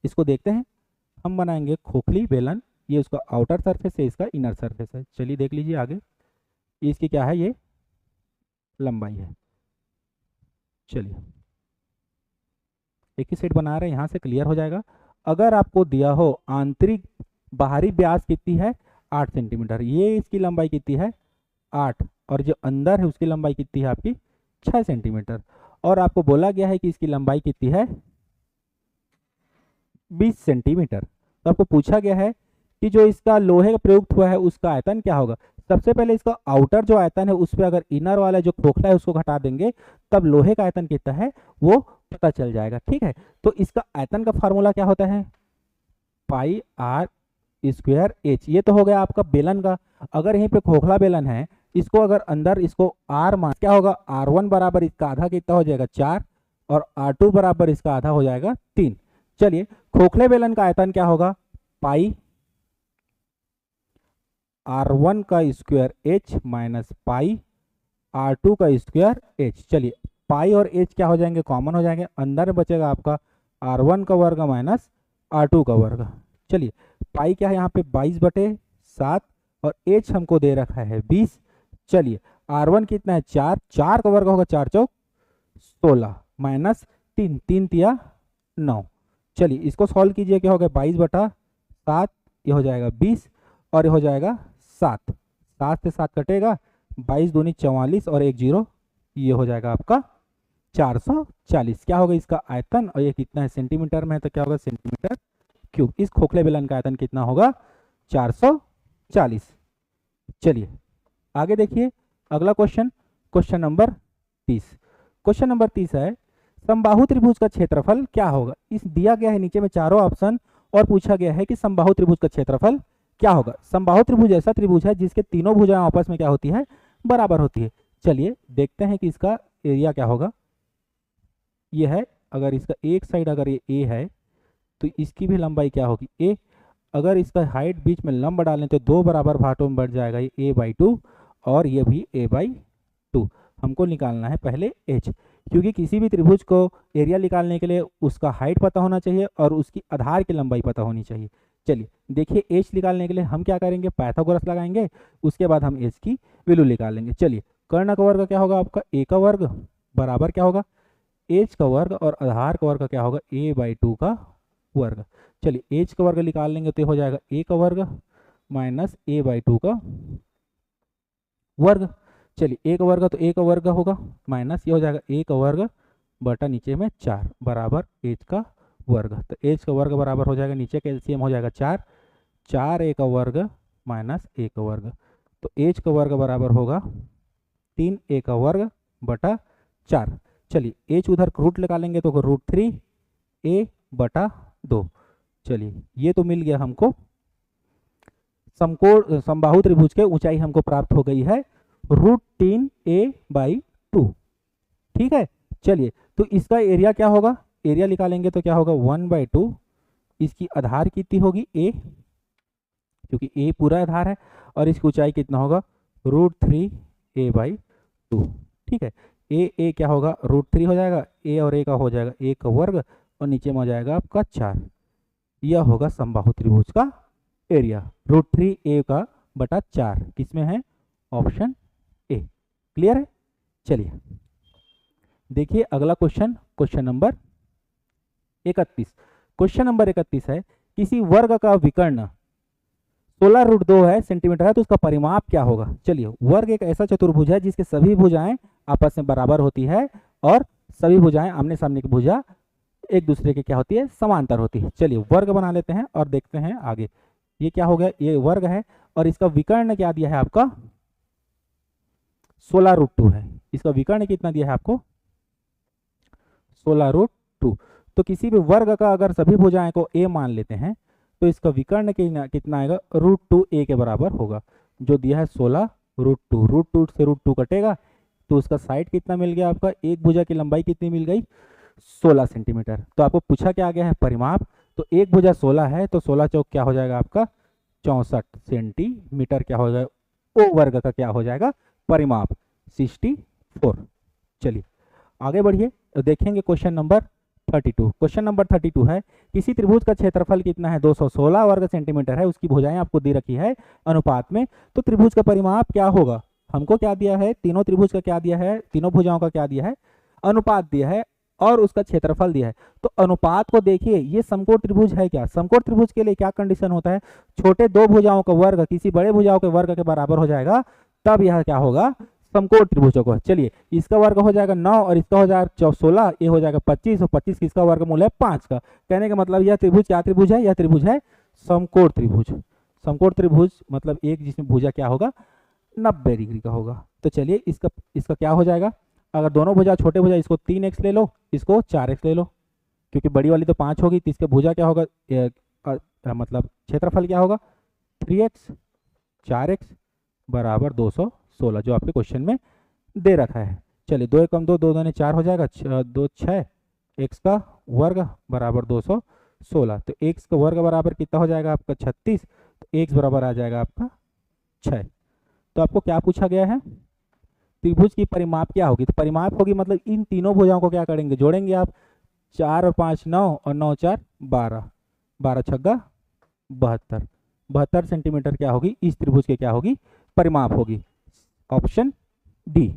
इसको देखते हैं। हम बनाएंगे खोखली बेलन, ये उसका आउटर सरफेस है, इसका इनर सरफेस है। चलिए देख लीजिए आगे, इसकी क्या है, ये लंबाई है। चलिए एक ही सेट बना रहे हैं, यहाँ से क्लियर हो जाएगा। अगर आपको दिया हो आंतरिक बाहरी व्यास कितनी है 8 सेंटीमीटर, ये इसकी लंबाई कितनी है 8, और जो अंदर है उसकी लंबाई कितनी है आपकी 6 सेंटीमीटर, और आपको बोला गया है कि इसकी लंबाई कितनी है 20 सेंटीमीटर। तो आपको पूछा गया है कि जो इसका लोहे का प्रयुक्त हुआ है उसका आयतन क्या होगा। सबसे पहले इसका आउटर जो आयतन है उस पर अगर इनर वाला जो खोखला है उसको घटा देंगे तब लोहे का आयतन कितना है वो पता चल जाएगा। ठीक है, तो इसका आयतन का फार्मूला क्या होता है, पाई आर स्क्वायर एच। ये तो हो गया आपका बेलन का। अगर यहीं पे खोखला बेलन है, इसको अगर अंदर इसको आर मान क्या होगा, R1 बराबर इसका आधा कितना हो जाएगा 4, और R2 बराबर इसका आधा हो जाएगा 3। चलिए खोखले बेलन का आयतन क्या होगा, पाई R1 का square H minus pi R2 का स्क्वायर एच। चलिए पाई और एच क्या हो जाएंगे, कॉमन हो जाएंगे, अंदर बचेगा आपका R1 का वर्ग माइनस R2 का वर्ग। चलिए पाई क्या है यहाँ पे 22/7 और एच हमको दे रखा है 20। चलिए R1 कितना है 4, 4 का वर्ग होगा 4 चौक 16 माइनस 3, 3 तिया 9। चलिए इसको सॉल्व कीजिए, क्या होगा 22/7, ये हो जाएगा 20 और ये हो जाएगा 7, 7 से 7 कटेगा, 22 दूनी 44 और 1 0, ये हो जाएगा आपका 440। क्या होगा इसका आयतन, और ये कितना है सेंटीमीटर में है तो क्या होगा सेंटीमीटर क्यूब। इस खोखले बेलन का आयतन कितना होगा 440। चलिए आगे देखिए अगला question, question number 30। Question number 30 है, समबाहु त्रिभुज का क्षेत्रफल क्या होगा। इस दिया गया है नीचे में चारों ऑप्शन और पूछा गया है कि समबाहु त्रिभुज का क्षेत्रफल क्या होगा। समबाहु त्रिभुज ऐसा त्रिभुज है जिसके तीनों भुजाएं आपस में क्या होती है, बराबर होती है। चलिए देखते हैं कि इसका एरिया क्या होगा। ये है, अगर इसका एक साइड अगर ये ए है तो इसकी भी लंबाई क्या होगी ए। अगर इसका हाइट बीच में लंब डालें तो 2 बराबर भागों में बढ़ जाएगा, ये a/2 और ये भी a/2। हमको निकालना है पहले h, क्योंकि किसी भी त्रिभुज को एरिया निकालने के लिए उसका हाइट पता होना चाहिए और उसकी आधार की लंबाई पता होनी चाहिए। चलिए देखिए h निकालने के लिए हम क्या करेंगे, पाइथागोरस लगाएंगे, उसके बाद हम h की वैल्यू निकालेंगे। चलिए कर्ण का वर्ग क्या होगा आपका a का वर्ग बराबर क्या होगा h का वर्ग, और आधार का वर्ग क्या होगा a/2 का वर्ग। चलिए h का वर्ग निकाल लेंगे तो हो जाएगा a का वर्ग माइनस a/2 का वर्ग। चलिए a का वर्ग तो a का वर्ग होगा माइनस ये हो जाएगा a का वर्ग बटा नीचे में 4 बराबर h का वर्ग। तो h का वर्ग बराबर हो जाएगा, नीचे का एलसीएम हो जाएगा 4, 4a का वर्ग माइनस a का वर्ग। तो h का वर्ग बराबर होगा 3a का वर्ग बटा 4। चलिए h उधर रूट निकालेंगे तो √3a बटा 2। चलिए ये तो मिल गया हमको, समकोण समबाहु त्रिभुज के ऊंचाई हमको प्राप्त हो गई है √3a/2। ठीक है, चलिए तो इसका एरिया क्या होगा, एरिया निकालेंगे तो क्या होगा 1/2, इसकी आधार कितनी होगी a, क्योंकि a पूरा आधार है, और इसकी ऊंचाई कितना होगा √3a/2। ठीक है, a क्या होगा √3 हो जाएगा, a और a का हो जाएगा a का वर्ग और नीचे में हो जाएगा आपका 4। यह होगा समबाहु त्रिभुज का एरिया √3a का बटा 4, किसमें है ऑप्शन ए। क्लियर है। चलिए देखिए अगला question, question number 31। Question number 31 है, किसी वर्ग का विकर्ण 16√2 है सेंटीमीटर है तो उसका परिमाप क्या होगा। चलिए वर्ग एक ऐसा चतुर्भुज है जिसके सभी भुजाएं आपस में बराबर होती है और सभी भुजाएं आमने सामने की भुजा एक दूसरे के क्या होती है समांतर होती है। चलिए वर्ग बना लेते हैं और देखते हैं आगे। ये क्या हो गया, ये वर्ग है, और इसका विकर्ण क्या दिया है आपका 16√2 है। इसका विकर्ण कितना दिया है आपको 16√2। तो किसी भी वर्ग का अगर सभी भुजाएं को a मान लेते हैं तो इसका विकर्ण कितना आएगा √2a के बराबर होगा, जो दिया है 16√2। √2 से √2 कटेगा तो उसका साइड कितना मिल गया आपका, एक भुजा की लंबाई कितनी मिल गई 16 सेंटीमीटर। तो आपको पूछा क्या गया है परिमाप, तो एक भुजा 16 है तो 16 चौक क्या हो जाएगा आपका 64 सेंटीमीटर क्या हो जाएगा, ओ वर्ग का क्या हो जाएगा परिमाप 64। चलिए आगे बढ़िए, देखेंगे क्वेश्चन नंबर 32। क्वेश्चन नंबर 32 है, किसी त्रिभुज का क्षेत्रफल कितना है 216 वर्ग सेंटीमीटर है, उसकी भुजाएं आपको दे रखी है अनुपात में, तो त्रिभुज का परिमाप क्या होगा। हमको क्या दिया है, तीनों त्रिभुज का क्या दिया है, तीनों भुजाओं का क्या दिया है अनुपात दिया है और उसका क्षेत्रफल दिया है। तो अनुपात को देखिए, ये समकोण त्रिभुज है क्या, समकोण त्रिभुज के लिए क्या कंडीशन होता है, छोटे दो भुजाओं का वर्ग किसी बड़े भुजाओं के वर्ग के बराबर हो जाएगा, तब यह क्या होगा समकोण त्रिभुजों को। चलिए इसका वर्ग हो जाएगा 9 और इसका हो जाएगा 16, ये हो जाएगा 25 और 25 किसका वर्गमूल है 5 का। कहने का मतलब यह त्रिभुज क्या त्रिभुज है, यह त्रिभुज है समकोण त्रिभुज। समकोण त्रिभुज मतलब एक जिसमें भुजा क्या होगा 90 डिग्री का होगा। तो चलिए इसका क्या हो जाएगा, अगर दोनों भुजा छोटे भुजा इसको 3x ले लो, इसको 4x ले लो, क्योंकि बड़ी वाली तो 5 होगी, तो इसका भुजा क्या होगा मतलब क्षेत्रफल क्या होगा 3x 4x बराबर 216, जो आपके क्वेश्चन में दे रखा है। चलिए 2 एकम 2, 2 दूने 4 हो जाएगा, 2 6, x का वर्ग बराबर 216, तो x का वर्ग बराबर कितना हो जाएगा आपका 36, तो x बराबर आ जाएगा आपका 6। तो आपको क्या पूछा गया है, त्रिभुज की परिमाप क्या होगी, तो परिमाप होगी मतलब इन तीनों भुजाओं को क्या करेंगे जोड़ेंगे आप, 4 और 5 9 और 9 4 12, 12 छक्का 72, 72 सेंटीमीटर क्या होगी इस त्रिभुज के क्या होगी परिमाप होगी, ऑप्शन डी।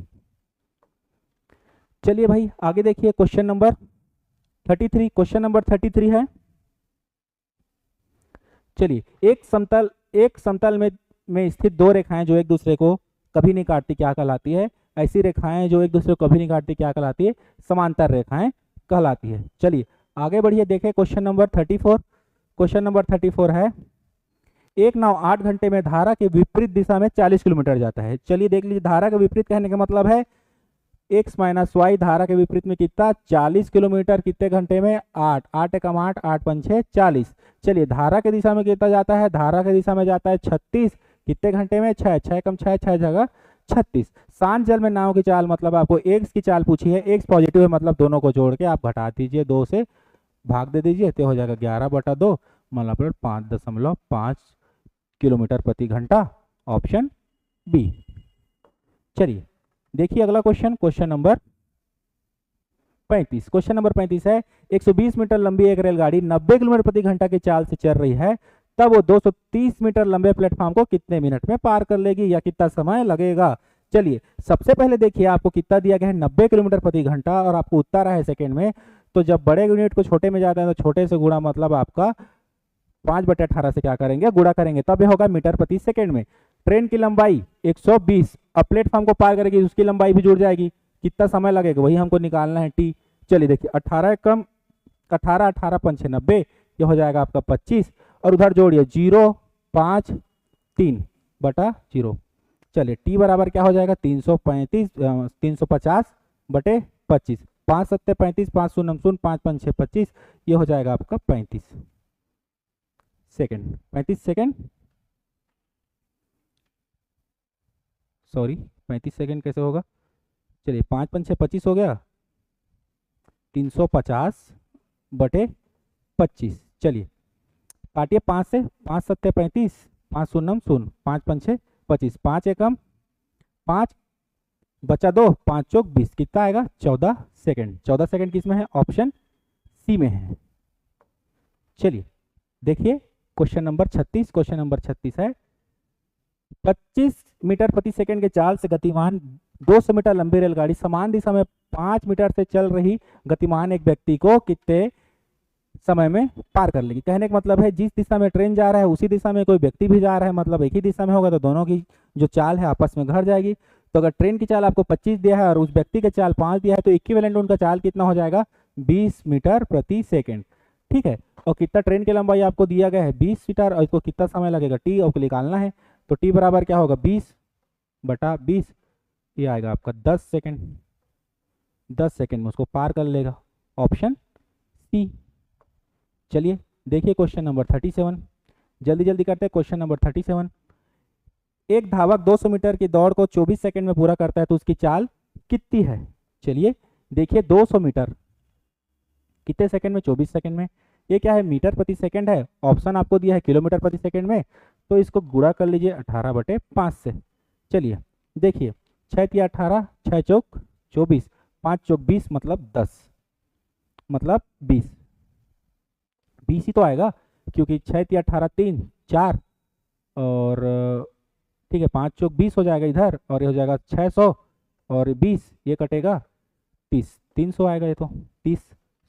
चलिए भाई आगे देखिए क्वेश्चन नंबर 33। क्वेश्चन नंबर 33 है, चलिए एक समतल में स्थित दो रेखाएं जो एक दूसरे को कभी नहीं काटती क्या कहलाती है, ऐसी रेखाएं जो एक दूसरे को कभी नहीं काटती क्या कहलाती है, समांतर रेखाएं कहलाती है। चलिए आगे बढ़िए, देखें क्वेश्चन नंबर 34। क्वेश्चन नंबर 34 है, एक नाव 8 घंटे में धारा के विपरीत दिशा में 40 किलोमीटर जाता है। चलिए देख लीजिए, धारा के विपरीत कहने का मतलब है x माइनस वाई, धारा के विपरीत में कितना 40 किलोमीटर, कितने घंटे में 8, 8 एकम 8, 8 पंछे 40। चलिए धारा के दिशा में कितना जाता है, धारा के दिशा में जाता है 36, कितने घंटे में 6, 6 एकम 6, 6 जगह 36। शांत जल में नाव की चाल मतलब आपको x की चाल पूछी है, x पॉजिटिव है मतलब दोनों को जोड़ के आप घटा दीजिए, 2 से भाग दे दीजिए तो हो जाएगा 11/2 मतलब 5.5 किलोमीटर प्रति घंटा, ऑप्शन बी। चलिए देखिए अगला question, question number 35। Question number 35 है, 120 मीटर लंबी एक रेलगाड़ी 90 किलोमीटर प्रति घंटा की चाल से चल रही है, तब वो 230 मीटर लंबे प्लेटफॉर्म को कितने मिनट में पार कर लेगी या कितना समय लगेगा। चलिए सबसे पहले देखिए आपको कितना दिया गया है 90 किलोमीटर प्रति घंटा और आपको उत्तर है सेकंड में, तो जब बड़े यूनिट को छोटे में जाता है तो छोटे से गुणा मतलब आपका 5/18 से क्या करेंगे गुणा करेंगे, तब ये होगा मीटर प्रति सेकंड में। ट्रेन की लंबाई 120, अब प्लेटफॉर्म को पार करेगी उसकी लंबाई भी जुड़ जाएगी, कितना समय लगेगा वही हमको निकालना है टी। चलिए देखिए 18 कम 18 18 पंचे 90, ये हो जाएगा आपका 25 और उधर जोड़िए 0 5 3/0। चलिए टी बराबर क्या हो जाएगा 350/25, 5 7 35, 5 0 0, 5 5 6 25, ये हो जाएगा आपका 35 सेकंड। 35 सेकंड, सॉरी 35 सेकंड कैसे होगा, चलिए 5 5 6 25 हो गया, 350/25। चलिए काटिए 5 से, 5 7 35, 5 0 0, 5 5 6 25, 5 एकम 5 बचा 2, 5 चौक 20, कितना आएगा 14 सेकंड। 14 सेकंड किस में है, ऑप्शन सी में है। चलिए देखिए क्वेश्चन नंबर 36। क्वेश्चन नंबर 36 है, 25 मीटर प्रति सेकंड के चाल से गतिमान 200 मीटर लंबी रेलगाड़ी समान दिशा में 5 मीटर से चल रही गतिमान एक व्यक्ति को कितने समय में पार कर लेगी। कहने का मतलब है जिस दिशा में ट्रेन जा रहा है उसी दिशा में कोई व्यक्ति भी जा रहा है, मतलब एक ही दिशा में होगा तो दोनों की जो चाल है आपस में घट जाएगी। तो अगर ट्रेन की चाल आपको 25 दिया है और उस व्यक्ति की चाल 5 दिया है तो इक्विवेलेंट उनका चाल कितना हो जाएगा 20 मीटर प्रति सेकंड। ठीक है, और कितना ट्रेन की लंबाई आपको दिया गया है 20 मीटर, और इसको कितना समय लगेगा टी आपको निकालना है। तो टी बराबर क्या होगा 20/20, ये आएगा आपका 10 सेकेंड। 10 सेकेंड में उसको पार कर लेगा, ऑप्शन सी। चलिए देखिए क्वेश्चन नंबर 37, जल्दी जल्दी करते हैं। क्वेश्चन नंबर 37, एक धावक 200 मीटर की दौड़ को 24 सेकंड में पूरा करता है तो उसकी चाल कितनी है। चलिए देखिए 200 मीटर कितने सेकंड में, 24 सेकंड में। ये क्या है, मीटर प्रति सेकंड है, ऑप्शन आपको दिया है किलोमीटर प्रति सेकंड में, तो इसको गुणा कर लीजिए 18/5 से। चलिए देखिए 6 × 18, 6 चौक 24, 5 चौक 20 मतलब 10, मतलब 20 ही तो आएगा, क्योंकि 6 × 18 3 4, और ठीक है 5 चौक 20 हो जाएगा इधर, और ये हो जाएगा 600 और 20, ये कटेगा 30, 300 आएगा, ये तो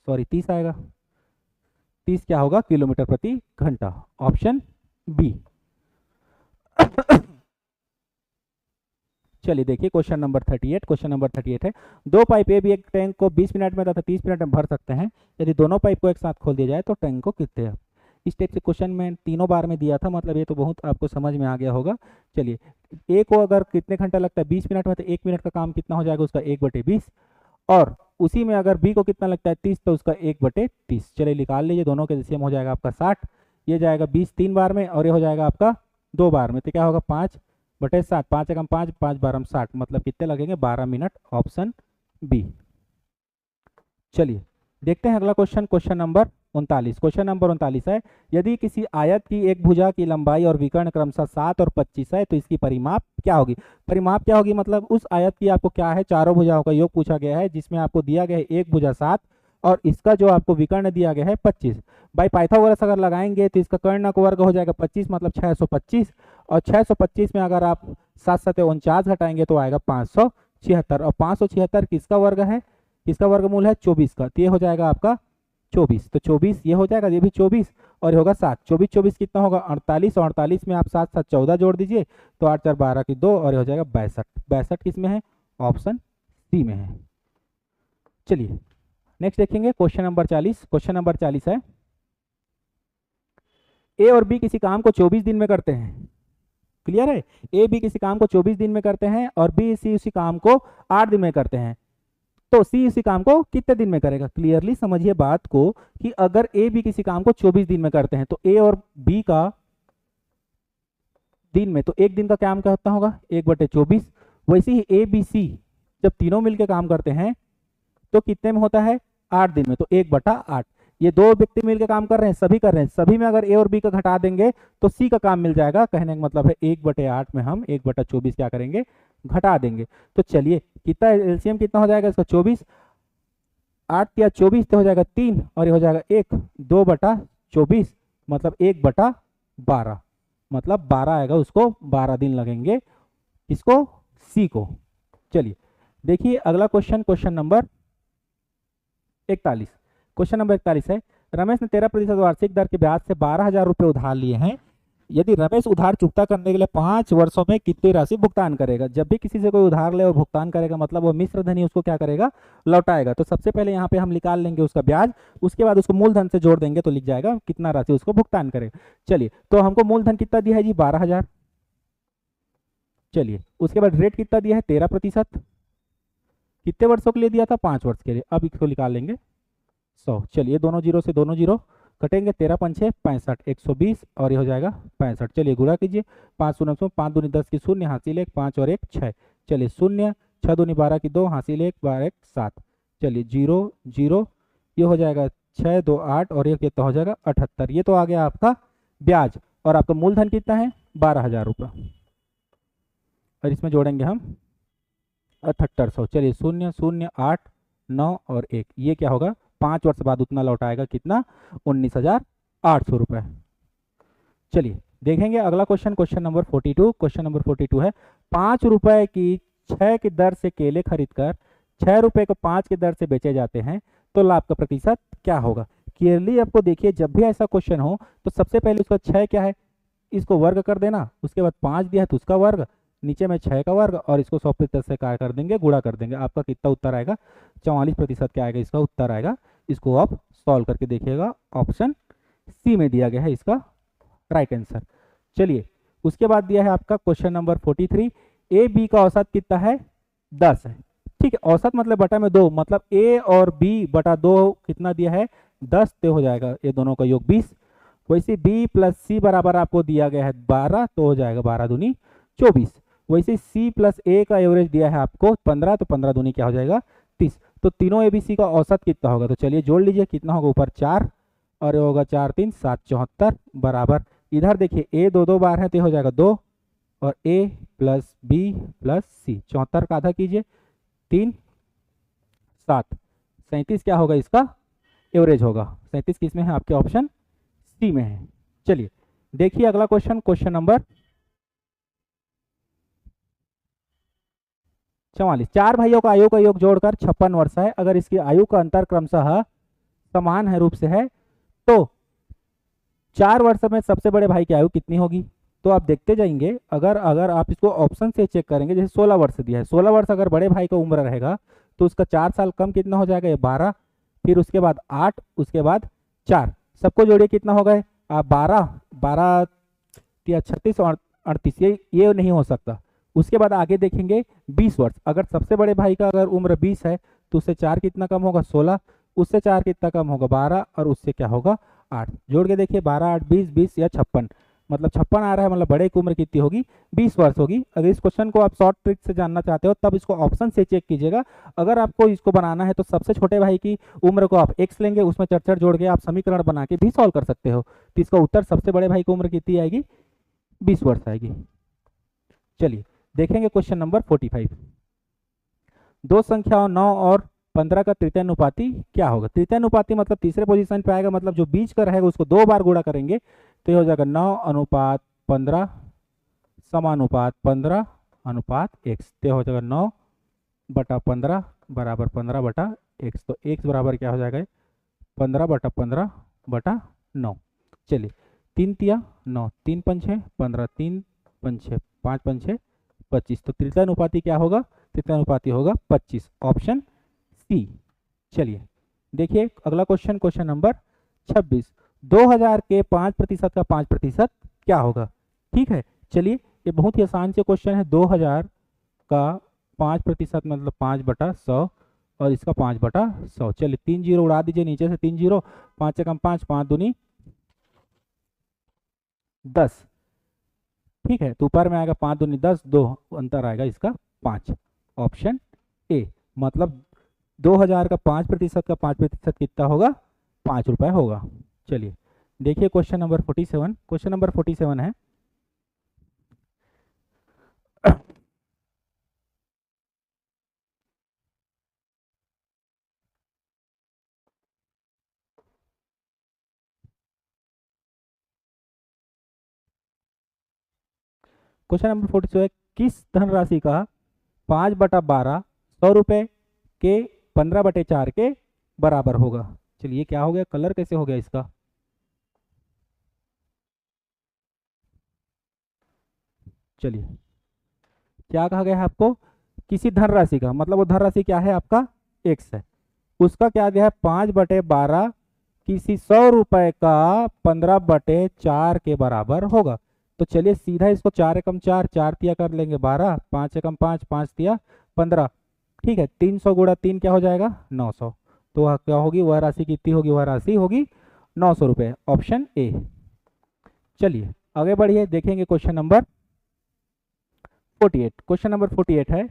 30 आएगा। 30 क्या होगा, किलोमीटर प्रति घंटा, ऑप्शन बी। चलिए देखिए क्वेश्चन नंबर 38। क्वेश्चन नंबर 38 है, दो पाइप ए भी एक टैंक को 20 मिनट में तथा 30 मिनट में भर सकते हैं। यदि दोनों पाइप को एक साथ खोल दिया जाए तो टैंक को कितने है। इस टाइप से क्वेश्चन में तीनों बार में दिया था, मतलब ये तो बहुत आपको समझ में आ गया होगा। चलिए ए को अगर कितने घंटा लगता है 20 मिनट में, तो 1 मिनट का काम कितना हो जाएगा उसका 1/20, और उसी में अगर बी को कितना लगता है 30, तो उसका 1/30। चलिए निकाल लीजिए, दोनों के जिसम हो जाएगा आपका 60, ये जाएगा 20 3 बार में, और ये हो जाएगा आपका 2 बार में, तो क्या होगा 5/7, 5 एकम 5, 5 बारम 60, मतलब कितने लगेंगे 12 मिनट, ऑप्शन बी। चलिए देखते हैं अगला question, question number 39। Question number 39 है, यदि किसी आयत की एक भुजा की लंबाई और विकर्ण क्रमशः 7 और 25 है तो इसकी परिमाप क्या होगी। परिमाप क्या होगी, मतलब उस आयत की आपको क्या है, चारों भुजाओं का योग पूछा गया है, जिसमें आपको दिया गया है एक भुजा 7 और इसका जो आपको विकर्ण दिया गया है 25। बाई पाइथागोरस अगर लगाएंगे तो इसका कर्ण का वर्ग हो जाएगा 25, मतलब 625, और 625 में अगर आप 7 7 49 घटाएंगे तो आएगा 576, और 576 किसका वर्ग है, किसका वर्गमूल है 24 का, तो ये हो जाएगा आपका 24, तो 24 ये हो जाएगा, ये भी 24 और ये होगा 7, 24 24 कितना होगा 48, और 48 में आप 7 7 14 जोड़ दीजिए तो 8 4 12 की 2, और ये हो जाएगा 62। 62 किस में है, ऑप्शन सी में है। चलिए नेक्स्ट देखेंगे क्वेश्चन नंबर 40। क्वेश्चन नंबर 40 है, ए और बी किसी काम को 24 दिन में करते हैं। क्लियर है, ए बी किसी काम को 24 दिन में करते हैं और बी सी उसी काम को 8 दिन में करते हैं, तो सी इसी काम को कितने दिन में करेगा। क्लियरली समझिए बात को कि अगर ए बी किसी काम को 24 दिन में करते हैं तो ए और बी का दिन में, तो एक दिन का काम क्या होता होगा 1/24। वैसे ही ए बी सी जब तीनों मिलकर काम करते हैं तो कितने में होता है 8 दिन में, तो 1/8। ये दो व्यक्ति मिलकर काम कर रहे हैं, सभी कर रहे हैं, सभी में अगर ए और बी का घटा देंगे तो सी का काम मिल जाएगा। कहने का मतलब है 1/8 में हम 1/24 क्या करेंगे, घटा देंगे। तो चलिए कितना एलसीएम कितना हो जाएगा इसका 24, 8 या 24 तो हो जाएगा 3, और ये हो जाएगा 1, 2/24 मतलब 1/12, मतलब 12 आएगा, उसको 12 दिन लगेंगे, इसको सी को। चलिए देखिए अगला question, question number 41। Question number 41 है, रमेश ने 13% वार्षिक दर के ब्याज से 12,000 रुपये उधार लिए हैं। यदि रमेश उधार चुकता करने के लिए 5 वर्षों में कितनी राशि भुगतान करेगा। जब भी किसी से कोई उधार ले और भुगतान करेगा मतलब वो मिश्र धन ही उसको क्या करेगा, लौटाएगा। तो सबसे पहले यहाँ पे हम निकाल लेंगे उसका ब्याज, उसके बाद उसको मूलधन से जोड़ देंगे तो लिख जाएगा कितना राशि उसको भुगतान करेगा। चलिए तो हमको मूलधन कितना दिया है जी 12,000। चलिए उसके बाद रेट कितना दिया है 13%, कितने वर्षों के लिए दिया था 5 वर्ष के लिए। अब इसको निकाल लेंगे 100। चलिए दोनों जीरो से दोनों जीरो कटेंगे, 13 पंचे 65, 120 और ये हो जाएगा 65। चलिए गुणा कीजिए, 5 शून्य 5 दूनी 10 की 0, हासिल 1, 5 और 1 6। चलिए 0, 6 दूनी 12 की 2, हासिल 1, 12 1 7। चलिए 0 0, ये हो जाएगा 6 2 8 और ये कितना हो जाएगा 78। ये तो आ गया आपका ब्याज, और आपका मूलधन कितना है 12,000 रुपये, और इसमें जोड़ेंगे हम 7800। चलिए 0 0 8 9 और 1, ये क्या होगा 5 वर्ष बाद उतना लौटाएगा कितना 19,800 रुपये। चलिए देखेंगे अगला question, question number 42। Question number 42 है, 5 रुपए की 6 की दर से केले खरीदकर 6 रुपए को 5 की दर से बेचे जाते हैं तो लाभ का प्रतिशत क्या होगा। क्लियरली आपको देखिए जब भी ऐसा क्वेश्चन हो तो सबसे पहले उसका 6 क्या है इसको वर्ग कर देना, उसके बाद 5 दिया है तो उसका वर्ग, नीचे में 6 का वर्ग, और इसको 100% से क्या कर देंगे गुणा कर देंगे। आपका कितना उत्तर आएगा 44% क्या आएगा इसका उत्तर आएगा। इसको आप सॉल्व करके देखिएगा, ऑप्शन सी में दिया गया है इसका राइट आंसर। चलिए उसके बाद दिया है आपका क्वेश्चन नंबर 43, ए बी का औसत कितना है 10 है। ठीक है, औसत मतलब बटा में 2, मतलब ए और बी बटा 2 कितना दिया है 10, तो हो जाएगा ये दोनों का योग 20। वैसे बी प्लस सी बराबर आपको दिया गया है 12, तो हो जाएगा 12 दूनी 24। वैसे सी प्लस ए का एवरेज दिया है आपको 15, तो 15 दूनी क्या हो जाएगा 30। तो तीनों एबीसी का औसत कितना होगा, तो चलिए जोड़ लीजिए, कितना होगा ऊपर 4 और ये होगा 4 3 7 74 बराबर, इधर देखिए ए दो दो बार है तो हो जाएगा 2 और ए प्लस बी प्लस सी, 74 का आधा कीजिए 3 7 37 क्या होगा इसका एवरेज होगा। 37 किस में है आपके ऑप्शन सी में है। चलिए देखिए अगला क्वेश्चन, क्वेश्चन नंबर 44, चार भाइयों का आयु का योग जोड़कर 56 वर्ष है। अगर इसकी आयु का अंतर क्रमशः समान है रूप से है तो 4 वर्ष में सबसे बड़े भाई की आयु कितनी होगी। तो आप देखते जाएंगे, अगर अगर आप इसको ऑप्शन से चेक करेंगे, जैसे 16 वर्ष दिया है, 16 वर्ष अगर बड़े भाई का उम्र रहेगा तो उसका 4 साल कम कितना हो जाएगा, ये 12, फिर उसके बाद 8, उसके बाद 4, सबको जोड़िए कितना हो गए आप 12 12 या 36 और 38, ये नहीं हो सकता। उसके बाद आगे देखेंगे 20 वर्ष, अगर सबसे बड़े भाई का अगर उम्र 20 है तो उससे 4 कितना कम होगा 16, उससे 4 कितना कम होगा 12 और उससे क्या होगा 8, जोड़ के देखिए 12 8 20 20 या 56, मतलब 56 आ रहा है, मतलब बड़े की उम्र कितनी होगी 20 वर्ष होगी। अगर इस क्वेश्चन को आप शॉर्ट ट्रिक से जानना चाहते हो तब इसको ऑप्शन से चेक कीजिएगा। अगर आपको इसको बनाना है तो सबसे छोटे भाई की उम्र को आप x लेंगे, उसमें चर जोड़ के आप समीकरण बना के भी सॉल्व कर सकते हो, तो इसका उत्तर सबसे बड़े भाई की उम्र कितनी आएगी 20 वर्ष आएगी। चलिए देखेंगे क्वेश्चन नंबर 45, दो संख्याओं 9 और 15 का तृतीयानुपाती क्या होगा। तृतीयानुपाती मतलब तीसरे पोजीशन पे आएगा, मतलब जो बीच का रहेगा उसको 2 बार गुणा करेंगे तो ये हो जाएगा 9 अनुपात 15 समानुपात 15 अनुपात x, तो हो जाएगा 9 बटा 15 बराबर 15 बटा x, तो x बराबर क्या हो जाएगा 15 बटा 15 बटा 9। चलिए 3 तिया 9, 3 पंछे 15, 3 पंछे 5 पंछे 25, तो तृतीयानुपाती क्या होगा, तृतीयानुपाती होगा 25, ऑप्शन सी। चलिए देखिए अगला क्वेश्चन, क्वेश्चन नंबर 26, 2000 के 5% का 5% क्या होगा। ठीक है, चलिए ये बहुत ही आसान से क्वेश्चन है। 2000 का 5% मतलब 5/100 और इसका 5/100। चलिए 3 जीरो उड़ा दीजिए नीचे से, 3 जीरो, 5 से कम 5, 5 दूनी 10। ठीक है, तो ऊपर में आएगा 5 दूनी 10, 2 अंतर आएगा इसका 5, ऑप्शन ए। मतलब 2000 का 5% का 5% कितना होगा 5 रुपए होगा। चलिए देखिए क्वेश्चन नंबर 47, क्वेश्चन नंबर 47 है क्वेश्चन नंबर 47, किस धनराशि का 5/12 100 रुपए के 15/4 के बराबर होगा। चलिए क्या हो गया, कलर कैसे हो गया इसका, चलिए क्या कहा गया है आपको, किसी धनराशि का, मतलब वो धनराशि क्या है आपका x है, उसका क्या दिया है 5/12 किसी 100 रुपए का 15/4 के बराबर होगा। तो चलिए सीधा इसको 4 एकम 4, 4 तिया कर लेंगे 12, 5 एकम 5, 5 तिया 15। ठीक है, 300 गुणा 3 क्या हो जाएगा 900, तो वह क्या होगी, वह राशि कितनी होगी, वह राशि होगी 900 रुपये, ऑप्शन ए। चलिए आगे बढ़िए, देखेंगे क्वेश्चन नंबर 48, क्वेश्चन नंबर 48 है,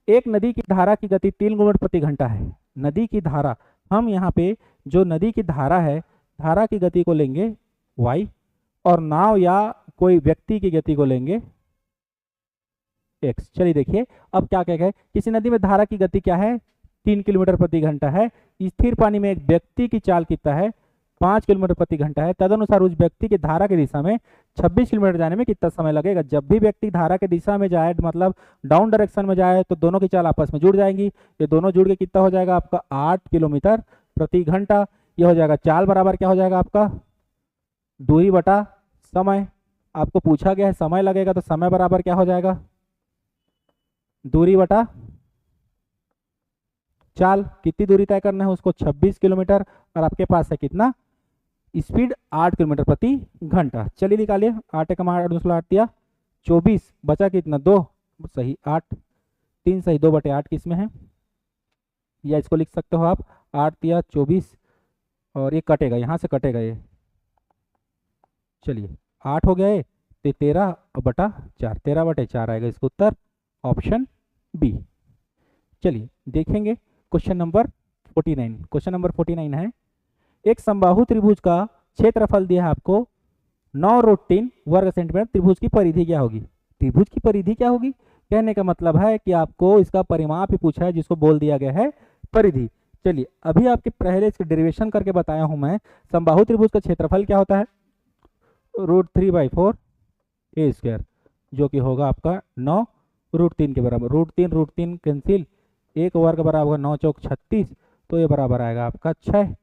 एक नदी की धारा की गति 3 किलोमीटर प्रति घंटा है। नदी की धारा, हम यहाँ पे जो नदी की धारा है, धारा की गति को लेंगे y और नाव या कोई व्यक्ति की गति को लेंगे x। चलिए देखिए अब क्या कह गए, किसी नदी में धारा की गति क्या है 3 किलोमीटर प्रति घंटा है, स्थिर पानी में एक व्यक्ति की चाल कितना है 5 किलोमीटर प्रति घंटा है, तदनुसार उस व्यक्ति की धारा की दिशा में 26 किलोमीटर जाने में कितना समय लगेगा। जब भी व्यक्ति धारा की दिशा में जाए, मतलब डाउन डायरेक्शन में जाए, तो दोनों की चाल आपस में जुड़ जाएंगी, ये दोनों जुड़ के कितना हो जाएगा आपका 8 किलोमीटर प्रति घंटा। ये हो जाएगा चाल बराबर क्या हो जाएगा आपका दूरी बटा समय, आपको पूछा गया है समय लगेगा तो समय बराबर क्या हो जाएगा दूरी बटा चाल, कितनी दूरी तय करना है उसको 26 किलोमीटर, और आपके पास है कितना स्पीड 8 किलोमीटर प्रति घंटा। चलिए निकालिए, 8 का 8 दिया 24, बचा कितना 2, सही 8, 3 सही 2/8 किसमें है, या इसको लिख सकते हो आप 8 दिया 24, और ये कटेगा, यहाँ से कटेगा ये, चलिए 8 हो गया ये, तो 13/4, 13/4 आएगा इसका उत्तर, ऑप्शन बी। चलिए देखेंगे क्वेश्चन नंबर 49। क्वेश्चन नंबर 49 है, एक समबाहु त्रिभुज का क्षेत्रफल दिया है आपको 9√3 वर्ग सेंटीमीटर, त्रिभुज की परिधि क्या होगी। त्रिभुज की परिधि क्या होगी, कहने का मतलब है कि आपको इसका परिमाप ही पूछा है, जिसको बोल दिया गया है परिधि। चलिए अभी आपके पहले इसके डेरिवेशन करके बताया हूं मैं, समबाहु त्रिभुज का क्षेत्रफल क्या होता है, √3/4 a स्क्वायर, जो कि होगा आपका 9√3 के बराबर, √3 कैंसिल, 1 वर्ग बराबर 9 चौक 36, तो ये बराबर आएगा आपका 6।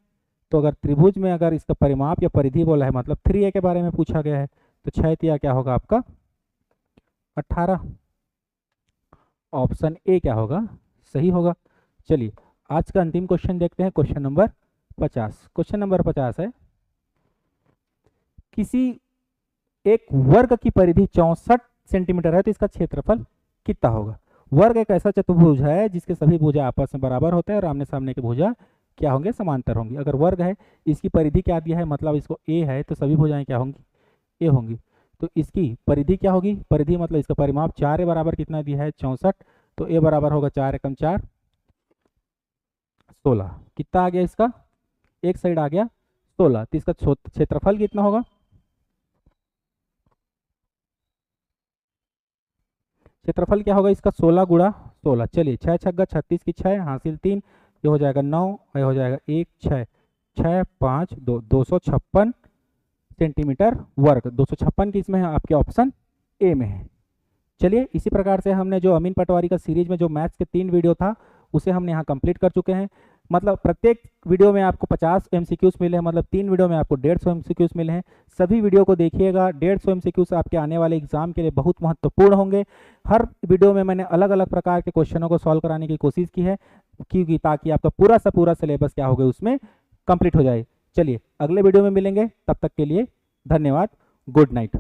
तो अगर त्रिभुज में अगर इसका परिमाप या परिधि बोला है, मतलब 3a के बारे में पूछा गया है, तो 6 तिया क्या होगा आपका 18, ऑप्शन ए क्या होगा, सही होगा। चलिए आज का अंतिम क्वेश्चन देखते हैं, क्वेश्चन नंबर 50। क्वेश्चन नंबर 50 है, किसी एक वर्ग की परिधि 64 सेंटीमीटर है, तो इसका क्षेत्रफल कितना होगा। वर्ग एक ऐसा चतुर्भुज है जिसके सभी भुजा आपस में बराबर होते हैं और आमने सामने की भुजा क्या होंगे, समांतर होंगी। अगर वर्ग है, इसकी परिधि क्या दिया है, मतलब इसको ए है, तो सभी भुजाएं क्या होंगी, ए होंगी। तो इसकी परिधि क्या होगी, परिधि मतलब इसका परिमाप 4 बराबर कितना दिया है 64, तो ए बराबर होगा 4 एकम 4 16, कितना आ गया इसका, एक साइड आ गया 16, तो इसका क्षेत्रफल कितना होगा, क्षेत्रफल क्या होगा इसका 16 गुणा 16। चलिए 6 छक्का 36 की 6 हासिल 3, ये हो जाएगा 9, ये हो जाएगा 1 6 6 5 2, 256 सेंटीमीटर वर्ग। 256 किस में है, आपके ऑप्शन ए में है। चलिए इसी प्रकार से हमने जो अमीन पटवारी का सीरीज में जो मैथ्स के 3 वीडियो था, उसे हमने यहाँ कंप्लीट कर चुके हैं। मतलब प्रत्येक वीडियो में आपको 50 MCQs मिले हैं, मतलब 3 वीडियो में आपको 150 MCQs मिले हैं। सभी वीडियो को देखिएगा, 150 MCQs आपके आने वाले एग्जाम के लिए बहुत महत्वपूर्ण होंगे। हर वीडियो में मैंने अलग अलग प्रकार के क्वेश्चनों को सॉल्व कराने की कोशिश की है, क्योंकि ताकि आपका पूरा सा पूरा सिलेबस क्या होगा उसमें कंप्लीट हो जाए। चलिए अगले वीडियो में मिलेंगे, तब तक के लिए धन्यवाद, गुड नाइट।